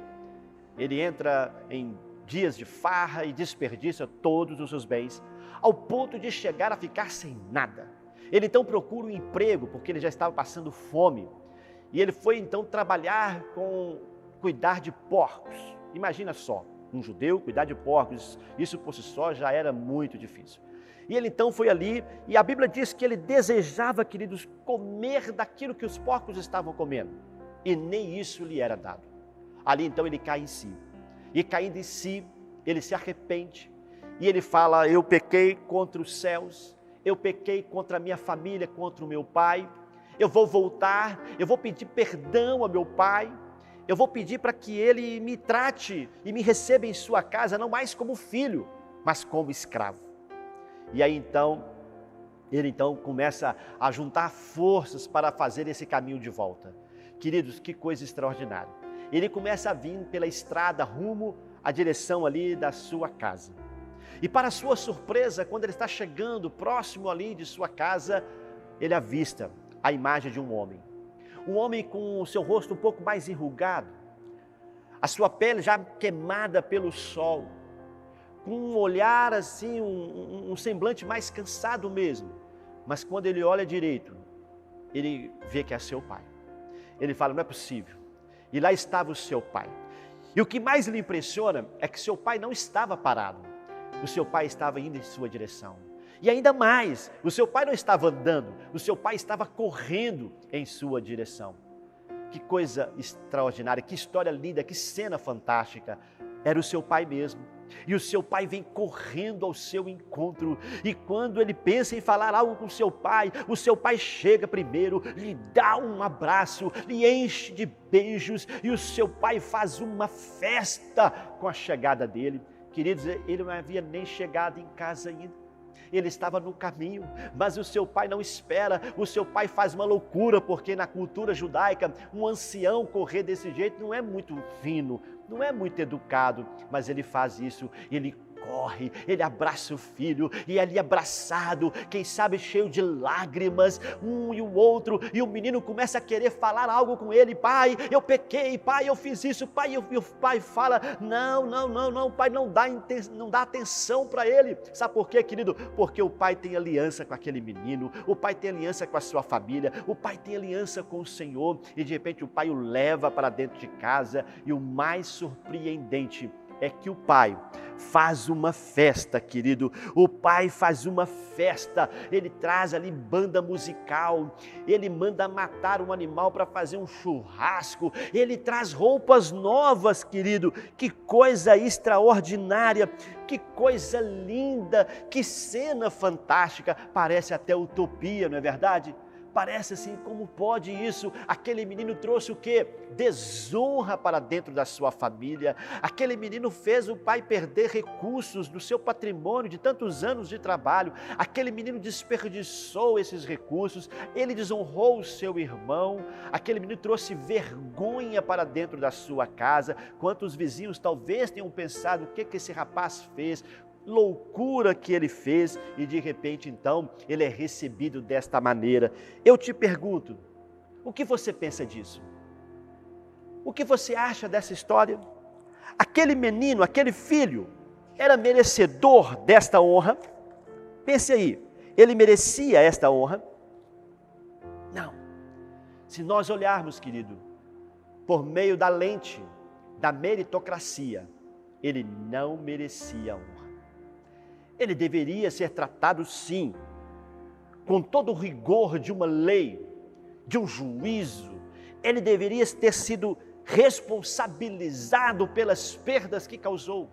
Ele entra em dias de farra e desperdiça todos os seus bens, ao ponto de chegar a ficar sem nada. Ele então procura um emprego, porque ele já estava passando fome. E ele foi então trabalhar cuidar de porcos. Imagina só, um judeu cuidar de porcos, isso por si só já era muito difícil. E ele então foi ali, e a Bíblia diz que ele desejava, queridos, comer daquilo que os porcos estavam comendo. E nem isso lhe era dado. Ali então ele cai em si. E caindo em si, ele se arrepende. E ele fala: eu pequei contra os céus, eu pequei contra a minha família, contra o meu pai. Eu vou voltar, eu vou pedir perdão ao meu pai. Eu vou pedir para que ele me trate e me receba em sua casa, não mais como filho, mas como escravo. E aí então, ele então começa a juntar forças para fazer esse caminho de volta. Queridos, que coisa extraordinária. Ele começa a vir pela estrada rumo à direção ali da sua casa. E para sua surpresa, quando ele está chegando próximo ali de sua casa, ele avista a imagem de um homem. Um homem com o seu rosto um pouco mais enrugado, a sua pele já queimada pelo sol, com um olhar assim, um semblante mais cansado mesmo. Mas quando ele olha direito, ele vê que é seu pai. Ele fala: não é possível. E lá estava o seu pai. E o que mais lhe impressiona é que seu pai não estava parado. O seu pai estava indo em sua direção. E ainda mais, o seu pai não estava andando, o seu pai estava correndo em sua direção. Que coisa extraordinária, que história linda, que cena fantástica. Era o seu pai mesmo. E o seu pai vem correndo ao seu encontro. E quando ele pensa em falar algo com o seu pai chega primeiro, lhe dá um abraço, lhe enche de beijos. E o seu pai faz uma festa com a chegada dele. Queridos, ele não havia nem chegado em casa ainda. Ele estava no caminho, mas o seu pai não espera. O seu pai faz uma loucura, porque na cultura judaica, um ancião correr desse jeito não é muito fino, não é muito educado, mas ele faz isso, ele corre, ele abraça o filho, e ali abraçado, quem sabe cheio de lágrimas, um e o outro, e o menino começa a querer falar algo com ele: pai, eu pequei, pai, eu fiz isso, pai, e o pai fala: não, pai, não dá atenção para ele. Sabe por quê, querido? Porque o pai tem aliança com aquele menino, o pai tem aliança com a sua família, o pai tem aliança com o Senhor, e de repente o pai o leva para dentro de casa, e o mais surpreendente é que o pai faz uma festa, querido. O pai faz uma festa, ele traz ali banda musical, ele manda matar um animal para fazer um churrasco, ele traz roupas novas, querido. Que coisa extraordinária, que coisa linda, que cena fantástica. Parece até utopia, não é verdade? Parece assim, como pode isso? Aquele menino trouxe o quê? Desonra para dentro da sua família. Aquele menino fez o pai perder recursos do seu patrimônio de tantos anos de trabalho. Aquele menino desperdiçou esses recursos. Ele desonrou o seu irmão. Aquele menino trouxe vergonha para dentro da sua casa. Quantos vizinhos talvez tenham pensado: o que esse rapaz fez? Loucura que ele fez, e de repente então ele é recebido desta maneira. Eu te pergunto, o que você pensa disso? O que você acha dessa história? Aquele menino, aquele filho, era merecedor desta honra? Pense aí, ele merecia esta honra? Não. Se nós olharmos, querido, por meio da lente da meritocracia, ele não merecia honra. Ele deveria ser tratado, sim, com todo o rigor de uma lei, de um juízo. Ele deveria ter sido responsabilizado pelas perdas que causou.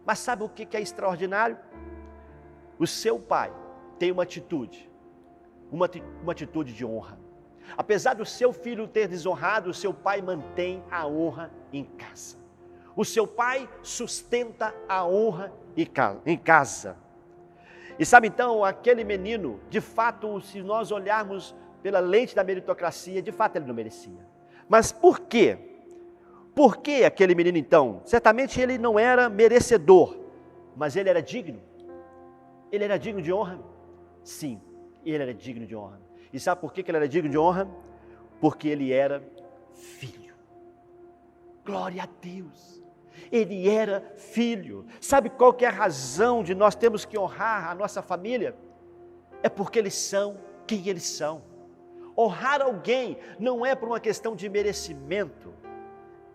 Mas sabe o que é extraordinário? O seu pai tem uma atitude de honra. Apesar do seu filho ter desonrado, o seu pai mantém a honra em casa. O seu pai sustenta a honra em casa. E sabe então, aquele menino, de fato, se nós olharmos pela lente da meritocracia, de fato ele não merecia. Mas por quê? Por que aquele menino então? Certamente ele não era merecedor, mas ele era digno. Ele era digno de honra? Sim, ele era digno de honra. E sabe por que ele era digno de honra? Porque ele era filho. Glória a Deus! Ele era filho. Sabe qual que é a razão de nós termos que honrar a nossa família? É porque eles são quem eles são. Honrar alguém não é por uma questão de merecimento,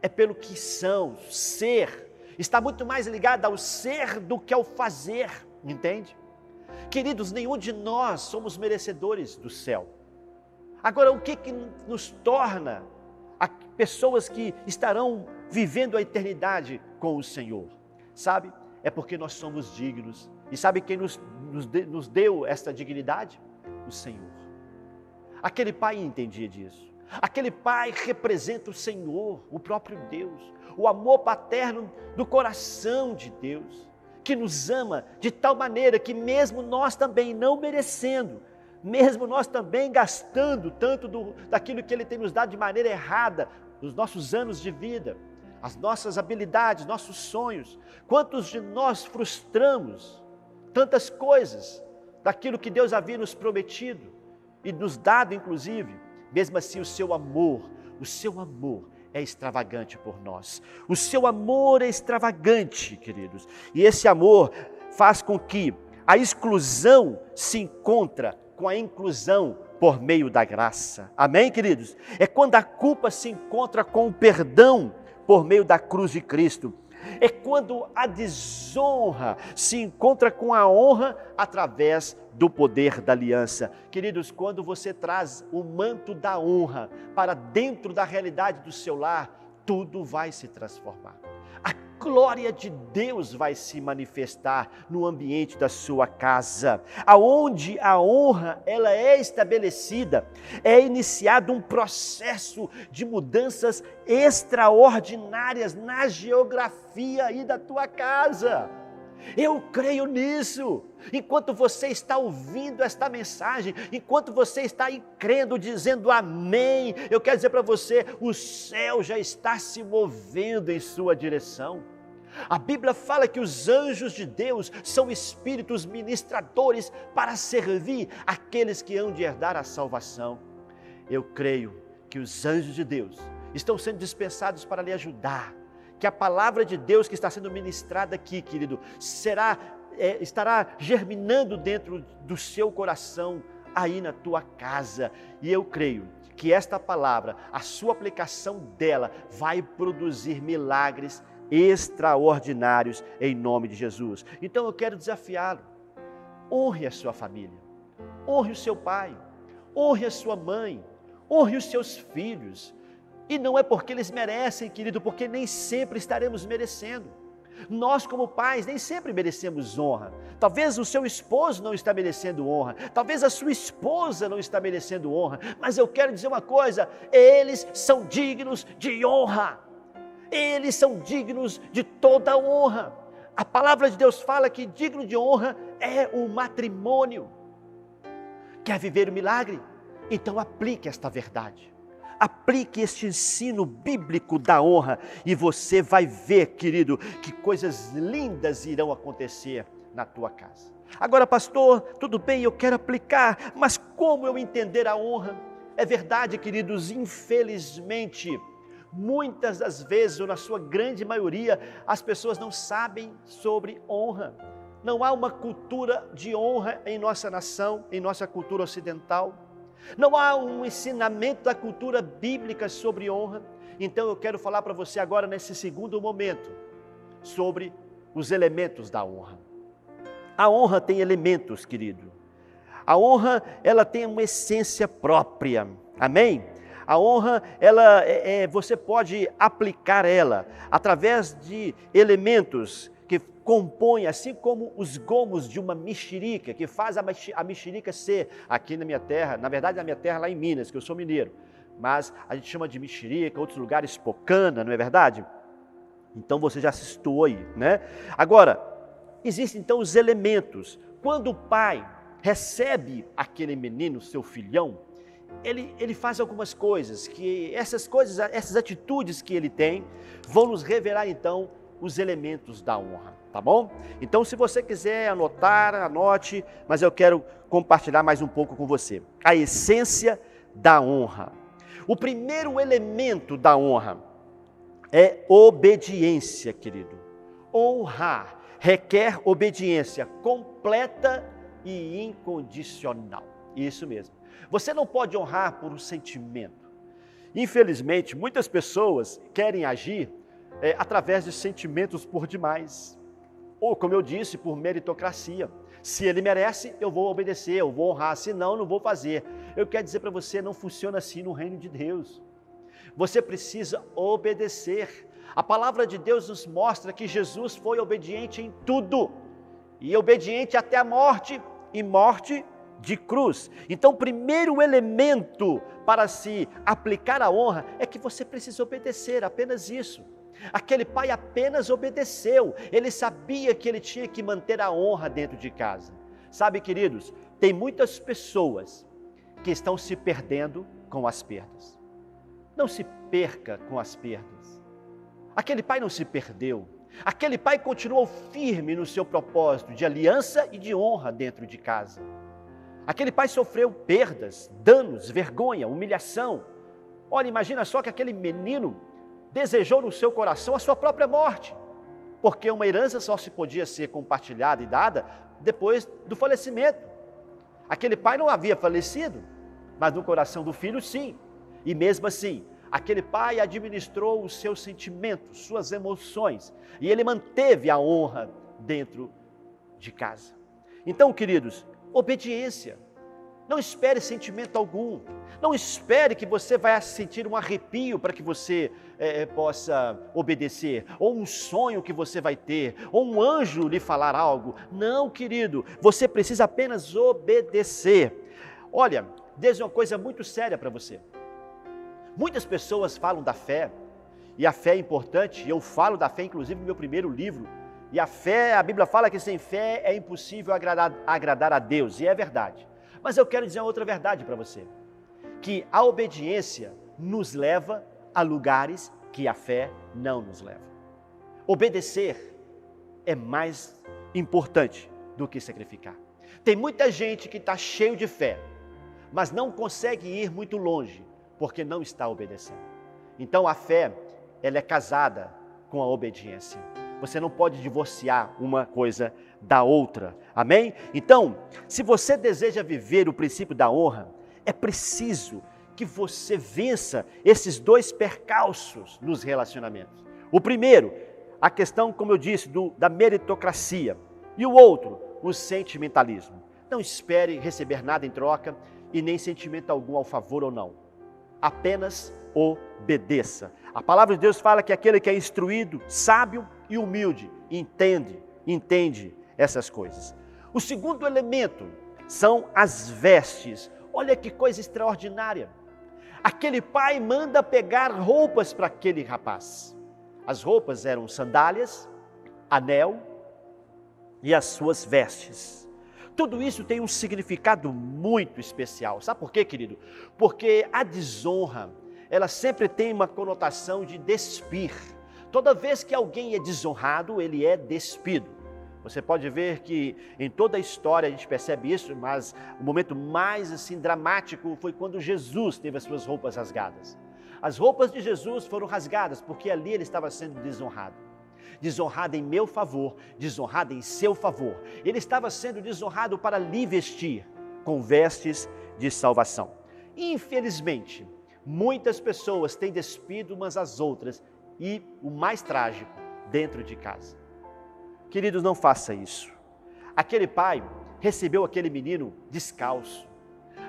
é pelo que são, ser. Está muito mais ligado ao ser do que ao fazer, entende? Queridos, nenhum de nós somos merecedores do céu. Agora, o que nos torna pessoas que estarão vivendo a eternidade com o Senhor? Sabe? É porque nós somos dignos. E sabe quem nos deu esta dignidade? O Senhor. Aquele pai entendia disso. Aquele pai representa o Senhor, o próprio Deus, o amor paterno do coração de Deus, que nos ama de tal maneira que mesmo nós também não merecendo, mesmo nós também gastando tanto daquilo que Ele tem nos dado de maneira errada, os nossos anos de vida, as nossas habilidades, nossos sonhos, quantos de nós frustramos tantas coisas daquilo que Deus havia nos prometido e nos dado inclusive. Mesmo assim, o seu amor é extravagante por nós. O seu amor é extravagante, queridos. E esse amor faz com que a exclusão se encontre com a inclusão por meio da graça. Amém, queridos? É quando a culpa se encontra com o perdão por meio da cruz de Cristo. É quando a desonra se encontra com a honra através do poder da aliança. Queridos, quando você traz o manto da honra para dentro da realidade do seu lar, tudo vai se transformar. A glória de Deus vai se manifestar no ambiente da sua casa. Aonde a honra ela é estabelecida, é iniciado um processo de mudanças extraordinárias na geografia aí da tua casa. Eu creio nisso. Enquanto você está ouvindo esta mensagem, enquanto você está aí crendo, dizendo amém, eu quero dizer para você, o céu já está se movendo em sua direção. A Bíblia fala que os anjos de Deus são espíritos ministradores para servir aqueles que hão de herdar a salvação. Eu creio que os anjos de Deus estão sendo dispensados para lhe ajudar, que a palavra de Deus que está sendo ministrada aqui, querido, estará germinando dentro do seu coração, aí na tua casa. E eu creio que esta palavra, a sua aplicação dela, vai produzir milagres extraordinários em nome de Jesus. Então eu quero desafiá-lo. Honre a sua família, honre o seu pai, honre a sua mãe, honre os seus filhos. E não é porque eles merecem, querido, porque nem sempre estaremos merecendo. Nós como pais nem sempre merecemos honra. Talvez o seu esposo não está merecendo honra, talvez a sua esposa não está merecendo honra, mas eu quero dizer uma coisa, eles são dignos de honra. Eles são dignos de toda honra. A palavra de Deus fala que digno de honra é o matrimônio. Quer viver o milagre? Então aplique esta verdade. Aplique este ensino bíblico da honra e você vai ver, querido, que coisas lindas irão acontecer na tua casa. Agora, pastor, tudo bem, eu quero aplicar, mas como eu entender a honra? É verdade, queridos, infelizmente, muitas das vezes, ou na sua grande maioria, as pessoas não sabem sobre honra. Não há uma cultura de honra em nossa nação, em nossa cultura ocidental. Não há um ensinamento da cultura bíblica sobre honra. Então eu quero falar para você agora, nesse segundo momento, sobre os elementos da honra. A honra tem elementos, querido. A honra, ela tem uma essência própria. Amém? A honra, você pode aplicar ela através de elementos que compõem, assim como os gomos de uma mexerica, que faz a mexerica ser, aqui na minha terra, na verdade na minha terra lá em Minas, que eu sou mineiro, mas a gente chama de mexerica, outros lugares pocana, não é verdade? Então você já se situou aí, né? Agora, existem então os elementos. Quando o pai recebe aquele menino, seu filhão, ele faz algumas coisas, essas atitudes que ele tem, vão nos revelar então os elementos da honra, tá bom? Então, se você quiser anotar, anote, mas eu quero compartilhar mais um pouco com você. A essência da honra. O primeiro elemento da honra é obediência, querido. Honrar requer obediência completa e incondicional. Isso mesmo. Você não pode honrar por um sentimento. Infelizmente, muitas pessoas querem agir através de sentimentos por demais. Ou, como eu disse, por meritocracia. Se ele merece, eu vou obedecer, eu vou honrar. Se não, não vou fazer. Eu quero dizer para você, não funciona assim no reino de Deus. Você precisa obedecer. A palavra de Deus nos mostra que Jesus foi obediente em tudo. E obediente até a morte, e morte de cruz. Então, o primeiro elemento para se aplicar a honra é que você precisa obedecer, apenas isso. Aquele pai apenas obedeceu, ele sabia que ele tinha que manter a honra dentro de casa. Sabe, queridos, tem muitas pessoas que estão se perdendo com as perdas. Não se perca com as perdas. Aquele pai não se perdeu. Aquele pai continuou firme no seu propósito de aliança e de honra dentro de casa. Aquele pai sofreu perdas, danos, vergonha, humilhação. Olha, imagina só que aquele menino desejou no seu coração a sua própria morte, porque uma herança só se podia ser compartilhada e dada depois do falecimento. Aquele pai não havia falecido, mas no coração do filho sim. E mesmo assim, aquele pai administrou os seus sentimentos, suas emoções, e ele manteve a honra dentro de casa. Então, queridos, obediência. Não espere sentimento algum. Não espere que você vai sentir um arrepio para que você possa obedecer, ou um sonho que você vai ter, ou um anjo lhe falar algo. Não, querido, você precisa apenas obedecer. Olha, desde uma coisa muito séria para você. Muitas pessoas falam da fé, e a fé é importante, e eu falo da fé inclusive no meu primeiro livro, e a Bíblia fala que sem fé é impossível agradar a Deus, e é verdade. Mas eu quero dizer outra verdade para você, que a obediência nos leva a lugares que a fé não nos leva. Obedecer é mais importante do que sacrificar. Tem muita gente que está cheio de fé, mas não consegue ir muito longe, porque não está obedecendo. Então a fé, ela é casada com a obediência. Você não pode divorciar uma coisa da outra, amém? Então, se você deseja viver o princípio da honra, é preciso que você vença esses dois percalços nos relacionamentos. O primeiro, a questão, como eu disse, da meritocracia, e o outro, o sentimentalismo. Não espere receber nada em troca e nem sentimento algum ao favor ou não. Apenas obedeça. A palavra de Deus fala que aquele que é instruído, sábio e humilde, entende essas coisas. O segundo elemento são as vestes. Olha que coisa extraordinária. Aquele pai manda pegar roupas para aquele rapaz. As roupas eram sandálias, anel e as suas vestes. Tudo isso tem um significado muito especial. Sabe por quê, querido? Porque a desonra, ela sempre tem uma conotação de despir. Toda vez que alguém é desonrado, ele é despido. Você pode ver que em toda a história a gente percebe isso, mas o momento mais assim dramático foi quando Jesus teve as suas roupas rasgadas. As roupas de Jesus foram rasgadas porque ali ele estava sendo desonrado. Desonrado em meu favor, desonrado em seu favor. Ele estava sendo desonrado para lhe vestir com vestes de salvação. Infelizmente, muitas pessoas têm despido umas às outras e o mais trágico, dentro de casa. Queridos, não faça isso. Aquele pai recebeu aquele menino descalço.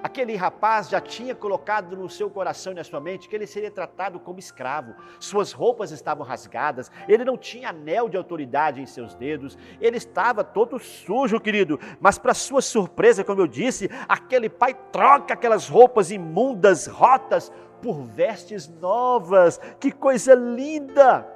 Aquele rapaz já tinha colocado no seu coração e na sua mente que ele seria tratado como escravo. Suas roupas estavam rasgadas, ele não tinha anel de autoridade em seus dedos, ele estava todo sujo, querido. Mas para sua surpresa, como eu disse, aquele pai troca aquelas roupas imundas, rotas, por vestes novas. Que coisa linda!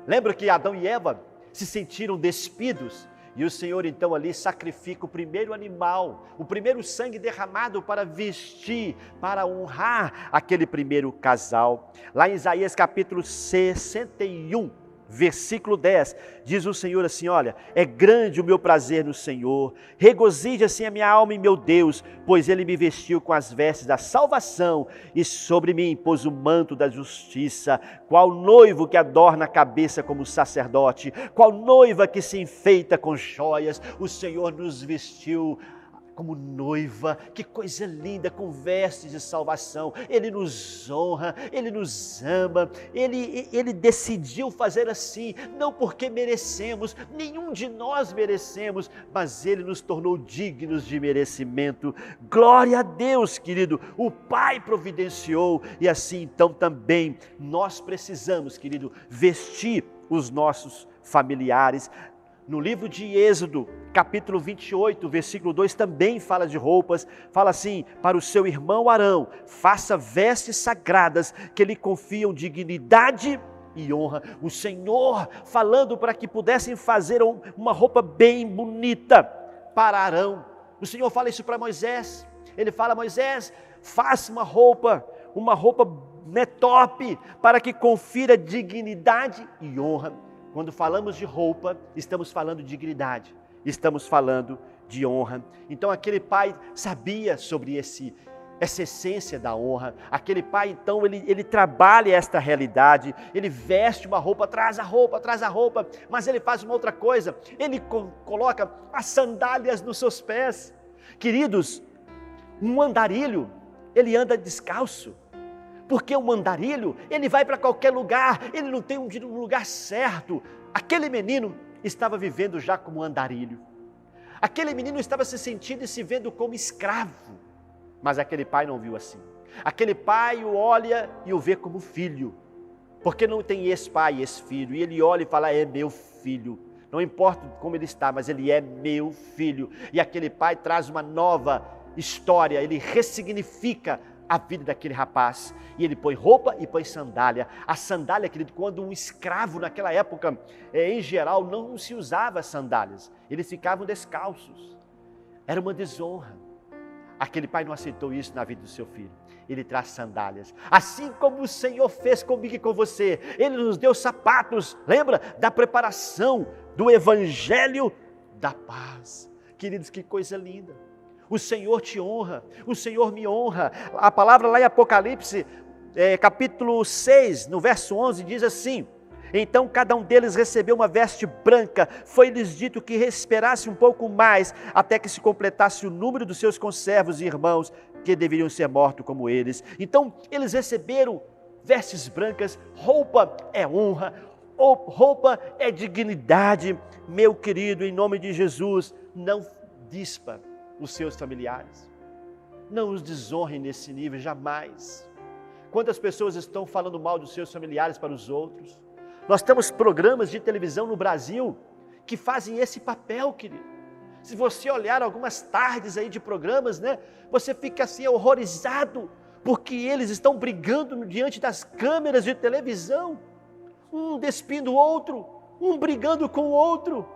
Lembra que Adão e Eva se sentiram despidos? E o Senhor então ali sacrifica o primeiro animal, o primeiro sangue derramado para vestir, para honrar aquele primeiro casal. Lá em Isaías capítulo 61, versículo 10, diz o Senhor assim, olha, é grande o meu prazer no Senhor, regozija-se a minha alma em meu Deus, pois Ele me vestiu com as vestes da salvação e sobre mim pôs o manto da justiça, qual noivo que adorna a cabeça como sacerdote, qual noiva que se enfeita com joias, o Senhor nos vestiu como noiva. Que coisa linda, com vestes de salvação. Ele nos honra, Ele nos ama, Ele decidiu fazer assim, não porque merecemos, nenhum de nós merecemos, mas Ele nos tornou dignos de merecimento. Glória a Deus, querido, o Pai providenciou, e assim então também nós precisamos, querido, vestir os nossos familiares. No livro de Êxodo, capítulo 28, versículo 2, também fala de roupas, fala assim, para o seu irmão Arão, faça vestes sagradas que lhe confiam dignidade e honra. O Senhor falando para que pudessem fazer uma roupa bem bonita para Arão. O Senhor fala isso para Moisés, ele fala, Moisés, faça uma roupa top, para que confira dignidade e honra. Quando falamos de roupa, estamos falando de dignidade, estamos falando de honra. Então aquele pai sabia sobre essa essência da honra. Aquele pai então, ele trabalha esta realidade, ele veste uma roupa, traz a roupa, mas ele faz uma outra coisa, ele coloca as sandálias nos seus pés. Queridos, um andarilho, ele anda descalço. Porque o andarilho, ele vai para qualquer lugar, ele não tem um lugar certo. Aquele menino estava vivendo já como andarilho. Aquele menino estava se sentindo e se vendo como escravo. Mas aquele pai não viu assim. Aquele pai o olha e o vê como filho. Porque não tem esse pai e esse filho. E ele olha e fala, é meu filho. Não importa como ele está, mas ele é meu filho. E aquele pai traz uma nova história, ele ressignifica a vida daquele rapaz, e ele põe roupa e põe sandália. A sandália, querido, quando um escravo naquela época, em geral, não se usava sandálias, eles ficavam descalços, era uma desonra. Aquele pai não aceitou isso na vida do seu filho, ele traz sandálias, assim como o Senhor fez comigo e com você, Ele nos deu sapatos, lembra? Da preparação do Evangelho da paz. Queridos, que coisa linda. O Senhor te honra, o Senhor me honra. A palavra lá em Apocalipse, capítulo 6, no verso 11, diz assim, então cada um deles recebeu uma veste branca, foi-lhes dito que esperasse um pouco mais, até que se completasse o número dos seus conservos e irmãos, que deveriam ser mortos como eles. Então eles receberam vestes brancas, roupa é honra, roupa é dignidade. Meu querido, em nome de Jesus, não dispa os seus familiares, não os desonrem nesse nível, jamais. Quantas pessoas estão falando mal dos seus familiares para os outros? Nós temos programas de televisão no Brasil que fazem esse papel, querido. Se você olhar algumas tardes aí de programas, né, você fica assim horrorizado, porque eles estão brigando diante das câmeras de televisão, um despindo o outro, um brigando com o outro.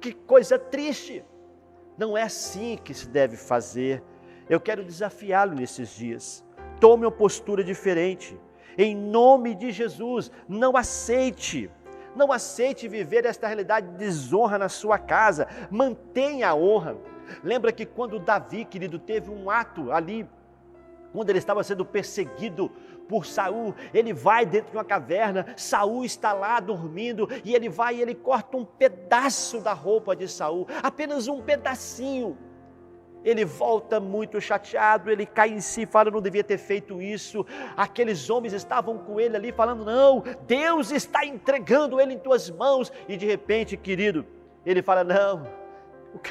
Que coisa triste. Não é assim que se deve fazer. Eu quero desafiá-lo nesses dias. Tome uma postura diferente. Em nome de Jesus, não aceite viver esta realidade de desonra na sua casa. Mantenha a honra. Lembra que quando Davi, querido, teve um ato ali, quando ele estava sendo perseguido por Saul, ele vai dentro de uma caverna, Saul está lá dormindo, e ele vai e ele corta um pedaço da roupa de Saul, apenas um pedacinho. Ele volta muito chateado, ele cai em si, fala, não devia ter feito isso. Aqueles homens estavam com ele ali falando, não, Deus está entregando ele em tuas mãos. E de repente, querido, ele fala, não,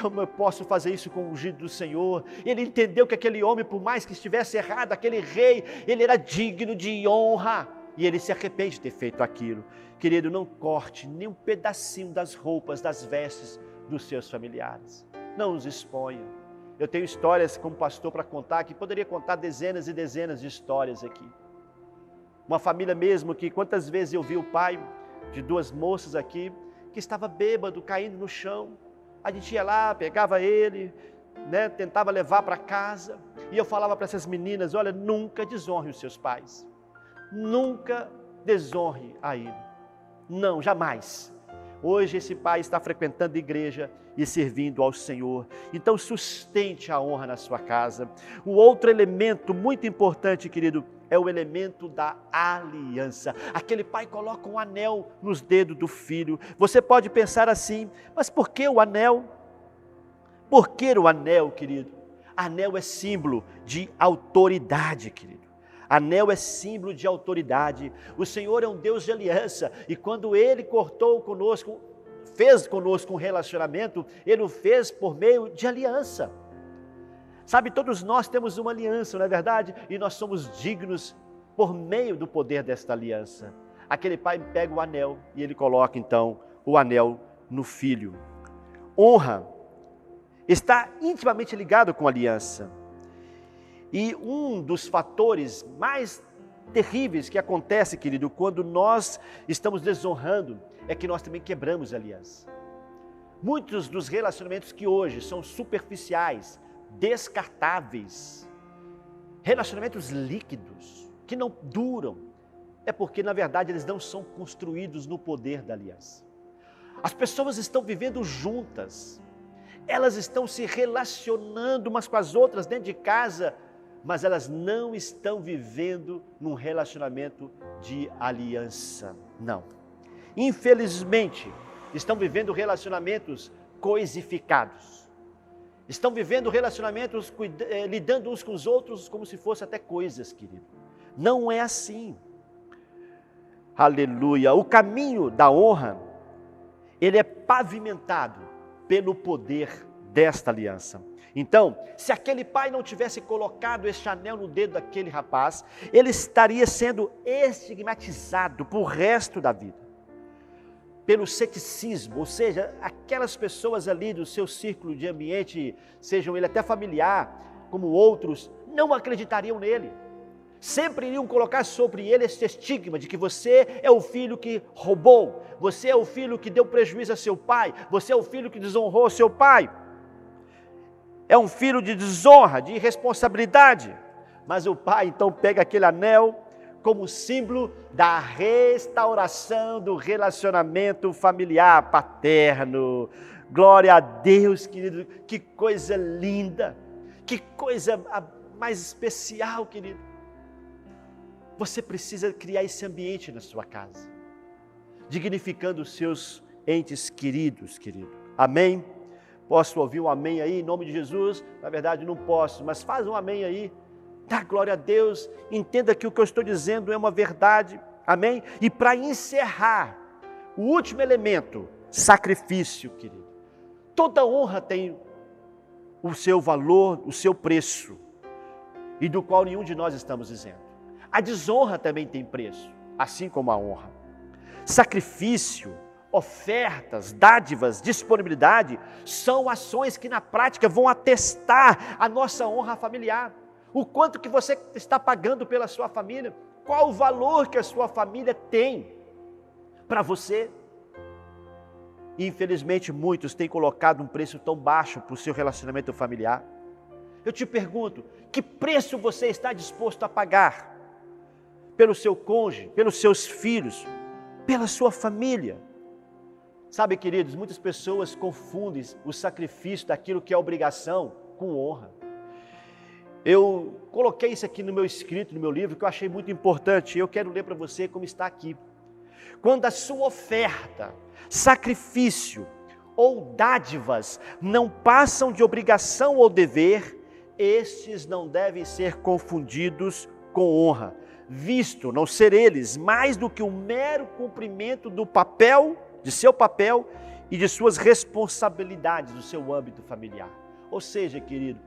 Como eu posso fazer isso com o ungido do Senhor? Ele entendeu que aquele homem, por mais que estivesse errado, aquele rei, ele era digno de honra. E ele se arrepende de ter feito aquilo. Querido, não corte nem um pedacinho das roupas, das vestes dos seus familiares. Não os exponha. Eu tenho histórias como pastor para contar, que poderia contar dezenas e dezenas de histórias aqui. Uma família mesmo que quantas vezes eu vi o pai de duas moças aqui, que estava bêbado, caindo no chão. A gente ia lá, pegava ele, né, tentava levar para casa. E eu falava para essas meninas, olha, nunca desonre os seus pais. Nunca desonre a ele. Não, jamais. Hoje esse pai está frequentando a igreja e servindo ao Senhor. Então sustente a honra na sua casa. O outro elemento muito importante, querido, é o elemento da aliança. Aquele pai coloca um anel nos dedos do filho. Você pode pensar assim, mas por que o anel? Por que o anel, querido? Anel é símbolo de autoridade, querido. Anel é símbolo de autoridade. O Senhor é um Deus de aliança. E quando Ele cortou conosco, fez conosco um relacionamento, Ele o fez por meio de aliança. Sabe, todos nós temos uma aliança, não é verdade? E nós somos dignos por meio do poder desta aliança. Aquele pai pega o anel e ele coloca então o anel no filho. Honra está intimamente ligado com aliança. E um dos fatores mais terríveis que acontece, querido, quando nós estamos desonrando, é que nós também quebramos a aliança. Muitos dos relacionamentos que hoje são superficiais, descartáveis, relacionamentos líquidos, que não duram, é porque na verdade eles não são construídos no poder da aliança. As pessoas estão vivendo juntas, elas estão se relacionando umas com as outras dentro de casa, mas elas não estão vivendo num relacionamento de aliança, não. Infelizmente, estão vivendo relacionamentos coisificados. Estão vivendo relacionamentos, lidando uns com os outros como se fossem até coisas, querido. Não é assim. Aleluia. O caminho da honra, ele é pavimentado pelo poder desta aliança. Então, se aquele pai não tivesse colocado este anel no dedo daquele rapaz, ele estaria sendo estigmatizado para o resto da vida. Pelo ceticismo, ou seja, aquelas pessoas ali do seu círculo de ambiente, sejam ele até familiar, como outros, não acreditariam nele. Sempre iriam colocar sobre ele esse estigma de que você é o filho que roubou, você é o filho que deu prejuízo a seu pai, você é o filho que desonrou seu pai. É um filho de desonra, de irresponsabilidade. Mas o pai então pega aquele anel como símbolo da restauração do relacionamento familiar paterno. Glória a Deus, querido, que coisa linda, que coisa mais especial, querido. Você precisa criar esse ambiente na sua casa, dignificando os seus entes queridos, querido. Amém? Posso ouvir um amém aí, em nome de Jesus? Na verdade não posso, mas faz um amém aí. Dá glória a Deus, entenda que o que eu estou dizendo é uma verdade, amém? E para encerrar, o último elemento, sacrifício, querido. Toda honra tem o seu valor, o seu preço, e do qual nenhum de nós estamos dizendo. A desonra também tem preço, assim como a honra. Sacrifício, ofertas, dádivas, disponibilidade, são ações que na prática vão atestar a nossa honra familiar. O quanto que você está pagando pela sua família, qual o valor que a sua família tem para você. Infelizmente, muitos têm colocado um preço tão baixo para o seu relacionamento familiar. Eu te pergunto, que preço você está disposto a pagar pelo seu cônjuge, pelos seus filhos, pela sua família? Sabe, queridos, muitas pessoas confundem o sacrifício daquilo que é obrigação com honra. Eu coloquei isso aqui no meu escrito, no meu livro, que eu achei muito importante, e eu quero ler para você como está aqui. Quando a sua oferta, sacrifício ou dádivas não passam de obrigação ou dever, estes não devem ser confundidos com honra, visto não ser eles mais do que o mero cumprimento do papel, de seu papel e de suas responsabilidades no seu âmbito familiar. Ou seja, querido,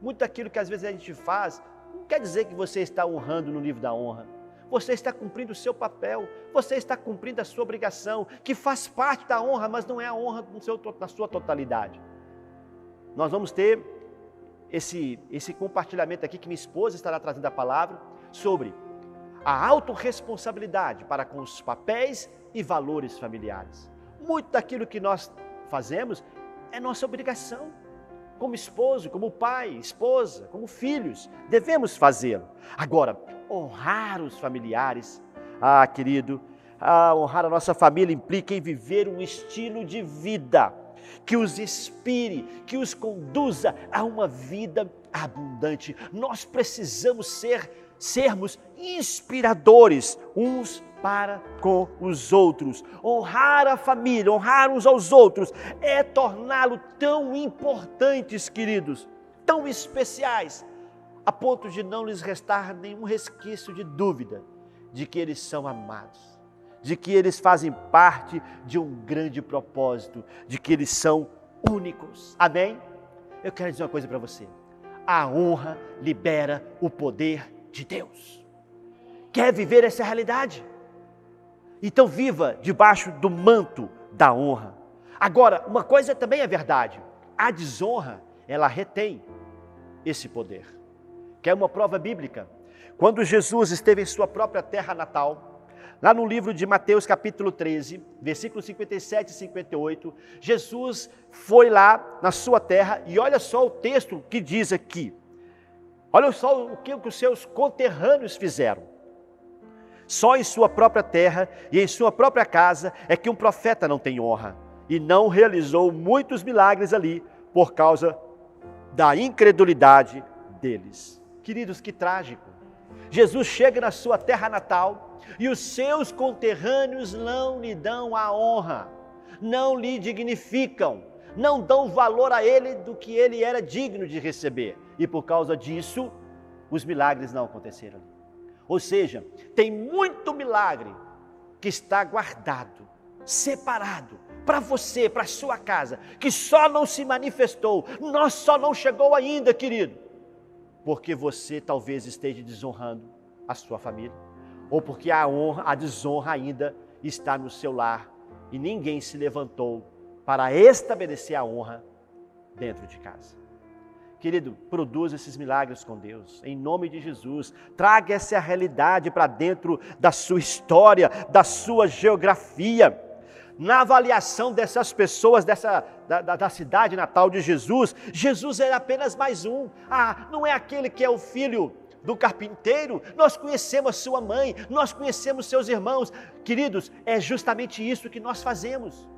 muito daquilo que às vezes a gente faz, não quer dizer que você está honrando no livro da honra. Você está cumprindo o seu papel, você está cumprindo a sua obrigação, que faz parte da honra, mas não é a honra na sua totalidade. Nós vamos ter esse compartilhamento aqui, que minha esposa estará trazendo a palavra, sobre a autorresponsabilidade para com os papéis e valores familiares. Muito daquilo que nós fazemos é nossa obrigação. Como esposo, como pai, esposa, como filhos, devemos fazê-lo. Agora, honrar os familiares, querido, honrar a nossa família implica em viver um estilo de vida que os inspire, que os conduza a uma vida abundante. Nós precisamos sermos inspiradores uns para com os outros. Honrar a família, honrar uns aos outros, é torná-lo tão importantes, queridos, tão especiais, a ponto de não lhes restar nenhum resquício de dúvida de que eles são amados, de que eles fazem parte de um grande propósito, de que eles são únicos. Amém? Eu quero dizer uma coisa para você: a honra libera o poder de Deus. Quer viver essa realidade? Então viva debaixo do manto da honra. Agora, uma coisa também é verdade: a desonra, ela retém esse poder. Quer uma prova bíblica? Quando Jesus esteve em sua própria terra natal, lá no livro de Mateus capítulo 13, versículos 57 e 58, Jesus foi lá na sua terra e olha só o texto que diz aqui. Olha só o que os seus conterrâneos fizeram. Só em sua própria terra e em sua própria casa é que um profeta não tem honra, e não realizou muitos milagres ali por causa da incredulidade deles. Queridos, que trágico. Jesus chega na sua terra natal e os seus conterrâneos não lhe dão a honra, não lhe dignificam, não dão valor a ele do que ele era digno de receber. E por causa disso, os milagres não aconteceram. Ou seja, tem muito milagre que está guardado, separado, para você, para a sua casa, que só não se manifestou, só não chegou ainda, querido, porque você talvez esteja desonrando a sua família, ou porque a desonra ainda está no seu lar e ninguém se levantou para estabelecer a honra dentro de casa. Querido, produza esses milagres com Deus, em nome de Jesus. Traga essa realidade para dentro da sua história, da sua geografia. Na avaliação dessas pessoas, da cidade natal de Jesus, Jesus era apenas mais um. Não é aquele que é o filho do carpinteiro. Nós conhecemos a sua mãe, nós conhecemos seus irmãos. Queridos, é justamente isso que nós fazemos.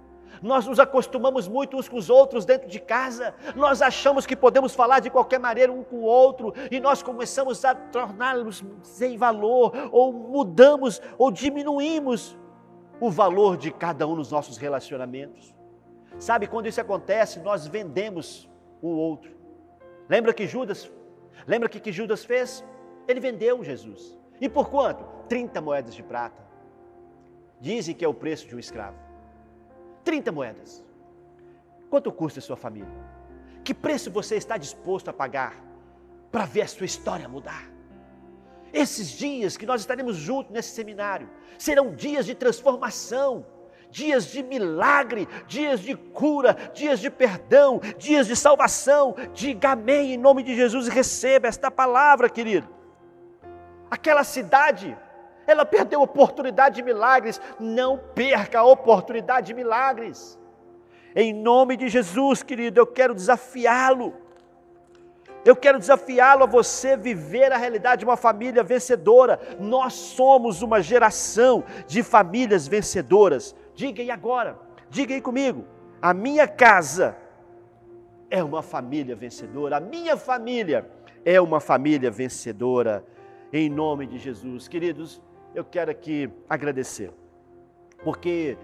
Nós nos acostumamos muito uns com os outros dentro de casa, nós achamos que podemos falar de qualquer maneira um com o outro, e nós começamos a torná-los sem valor, ou mudamos, ou diminuímos o valor de cada um nos nossos relacionamentos. Sabe, quando isso acontece, nós vendemos um outro. Lembra que Judas fez? Ele vendeu Jesus. E por quanto? 30 moedas de prata. Dizem que é o preço de um escravo. 30 moedas. Quanto custa a sua família? Que preço você está disposto a pagar para ver a sua história mudar? Esses dias que nós estaremos juntos nesse seminário serão dias de transformação, dias de milagre, dias de cura, dias de perdão, dias de salvação. Diga amém em nome de Jesus e receba esta palavra, querido. Aquela cidade, ela perdeu a oportunidade de milagres. Não perca a oportunidade de milagres. Em nome de Jesus, querido, eu quero desafiá-lo. Eu quero desafiá-lo a você viver a realidade de uma família vencedora. Nós somos uma geração de famílias vencedoras. Diga aí agora, diga aí comigo. A minha casa é uma família vencedora. A minha família é uma família vencedora. Em nome de Jesus. Queridos, eu quero aqui agradecer, porque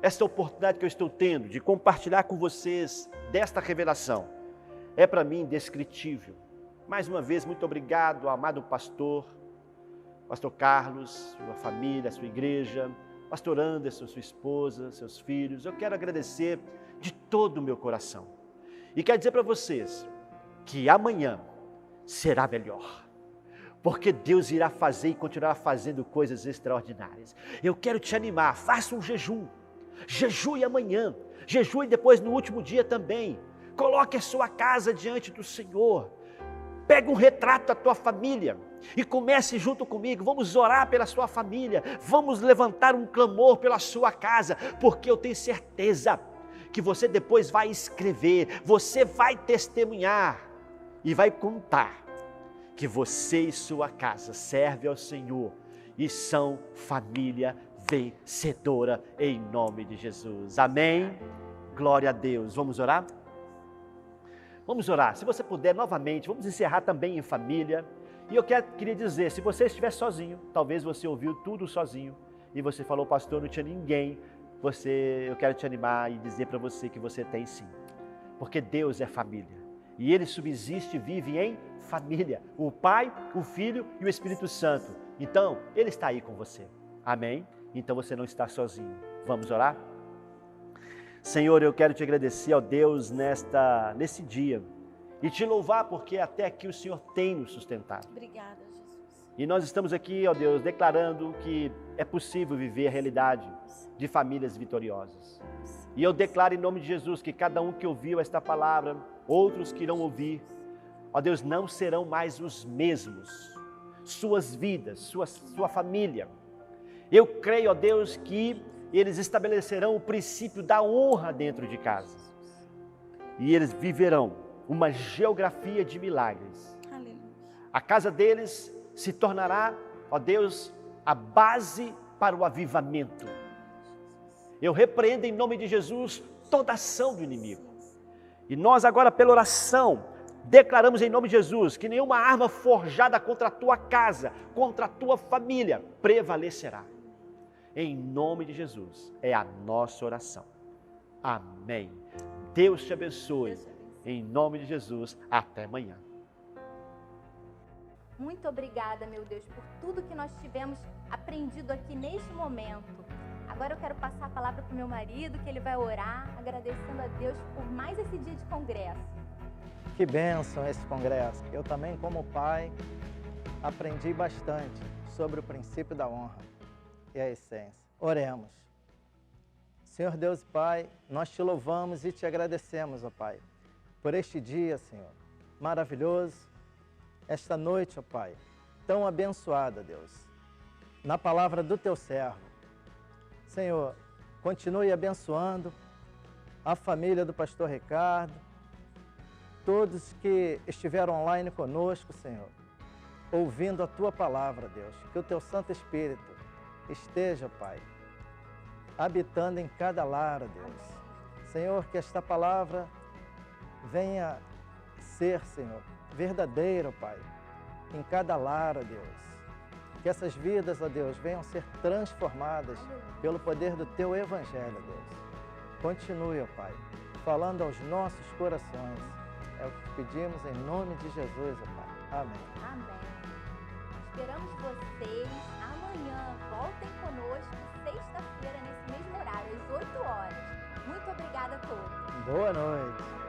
esta oportunidade que eu estou tendo de compartilhar com vocês desta revelação é para mim indescritível. Mais uma vez, muito obrigado, amado pastor Carlos, sua família, sua igreja, pastor Anderson, sua esposa, seus filhos. Eu quero agradecer de todo o meu coração. E quero dizer para vocês que amanhã será melhor. Porque Deus irá fazer e continuará fazendo coisas extraordinárias. Eu quero te animar, faça um jejum. Jejue amanhã, jejue depois no último dia também. Coloque a sua casa diante do Senhor. Pega um retrato da tua família e comece junto comigo. Vamos orar pela sua família. Vamos levantar um clamor pela sua casa, porque eu tenho certeza que você depois vai escrever, você vai testemunhar e vai contar que você e sua casa servem ao Senhor e são família vencedora em nome de Jesus. Amém? Glória a Deus. Vamos orar? Vamos orar. Se você puder, novamente, vamos encerrar também em família. E eu queria dizer, se você estiver sozinho, talvez você ouviu tudo sozinho e você falou, pastor, não tinha ninguém. Eu quero te animar e dizer para você que você tem sim. Porque Deus é família. E Ele subsiste e vive em família. O Pai, o Filho e o Espírito Santo. Então, Ele está aí com você. Amém? Então você não está sozinho. Vamos orar? Senhor, eu quero te agradecer, ó Deus, nesse dia. E te louvar porque até aqui o Senhor tem nos sustentado. Obrigada, Jesus. E nós estamos aqui, ó Deus, declarando que é possível viver a realidade de famílias vitoriosas. E eu declaro em nome de Jesus que cada um que ouviu esta palavra, outros que irão ouvir, ó Deus, não serão mais os mesmos. Suas vidas, sua família. Eu creio, ó Deus, que eles estabelecerão o princípio da honra dentro de casa. E eles viverão uma geografia de milagres. Aleluia. A casa deles se tornará, ó Deus, a base para o avivamento. Eu repreendo em nome de Jesus toda ação do inimigo. E nós agora, pela oração, declaramos em nome de Jesus que nenhuma arma forjada contra a tua casa, contra a tua família, prevalecerá. Em nome de Jesus, é a nossa oração. Amém. Deus te abençoe. Em nome de Jesus, até amanhã. Muito obrigada, meu Deus, por tudo que nós tivemos aprendido aqui neste momento. Agora eu quero passar a palavra para o meu marido, que ele vai orar, agradecendo a Deus por mais esse dia de congresso. Que bênção esse congresso. Eu também, como pai, aprendi bastante sobre o princípio da honra e a essência. Oremos. Senhor Deus e Pai, nós te louvamos e te agradecemos, ó Pai, por este dia, Senhor, maravilhoso, esta noite, ó Pai, tão abençoada, Deus, na palavra do teu servo. Senhor, continue abençoando a família do pastor Ricardo, todos que estiveram online conosco, Senhor, ouvindo a tua palavra, Deus, que o teu Santo Espírito esteja, Pai, habitando em cada lar, Deus. Senhor, que esta palavra venha ser, Senhor, verdadeira, Pai, em cada lar, Deus. Que essas vidas, ó Deus, venham ser transformadas pelo poder do teu Evangelho, Deus. Continue, ó Pai, falando aos nossos corações. É o que pedimos em nome de Jesus, ó Pai. Amém. Amém. Esperamos vocês amanhã. Voltem conosco, sexta-feira, nesse mesmo horário, às 8 horas. Muito obrigada a todos. Boa noite.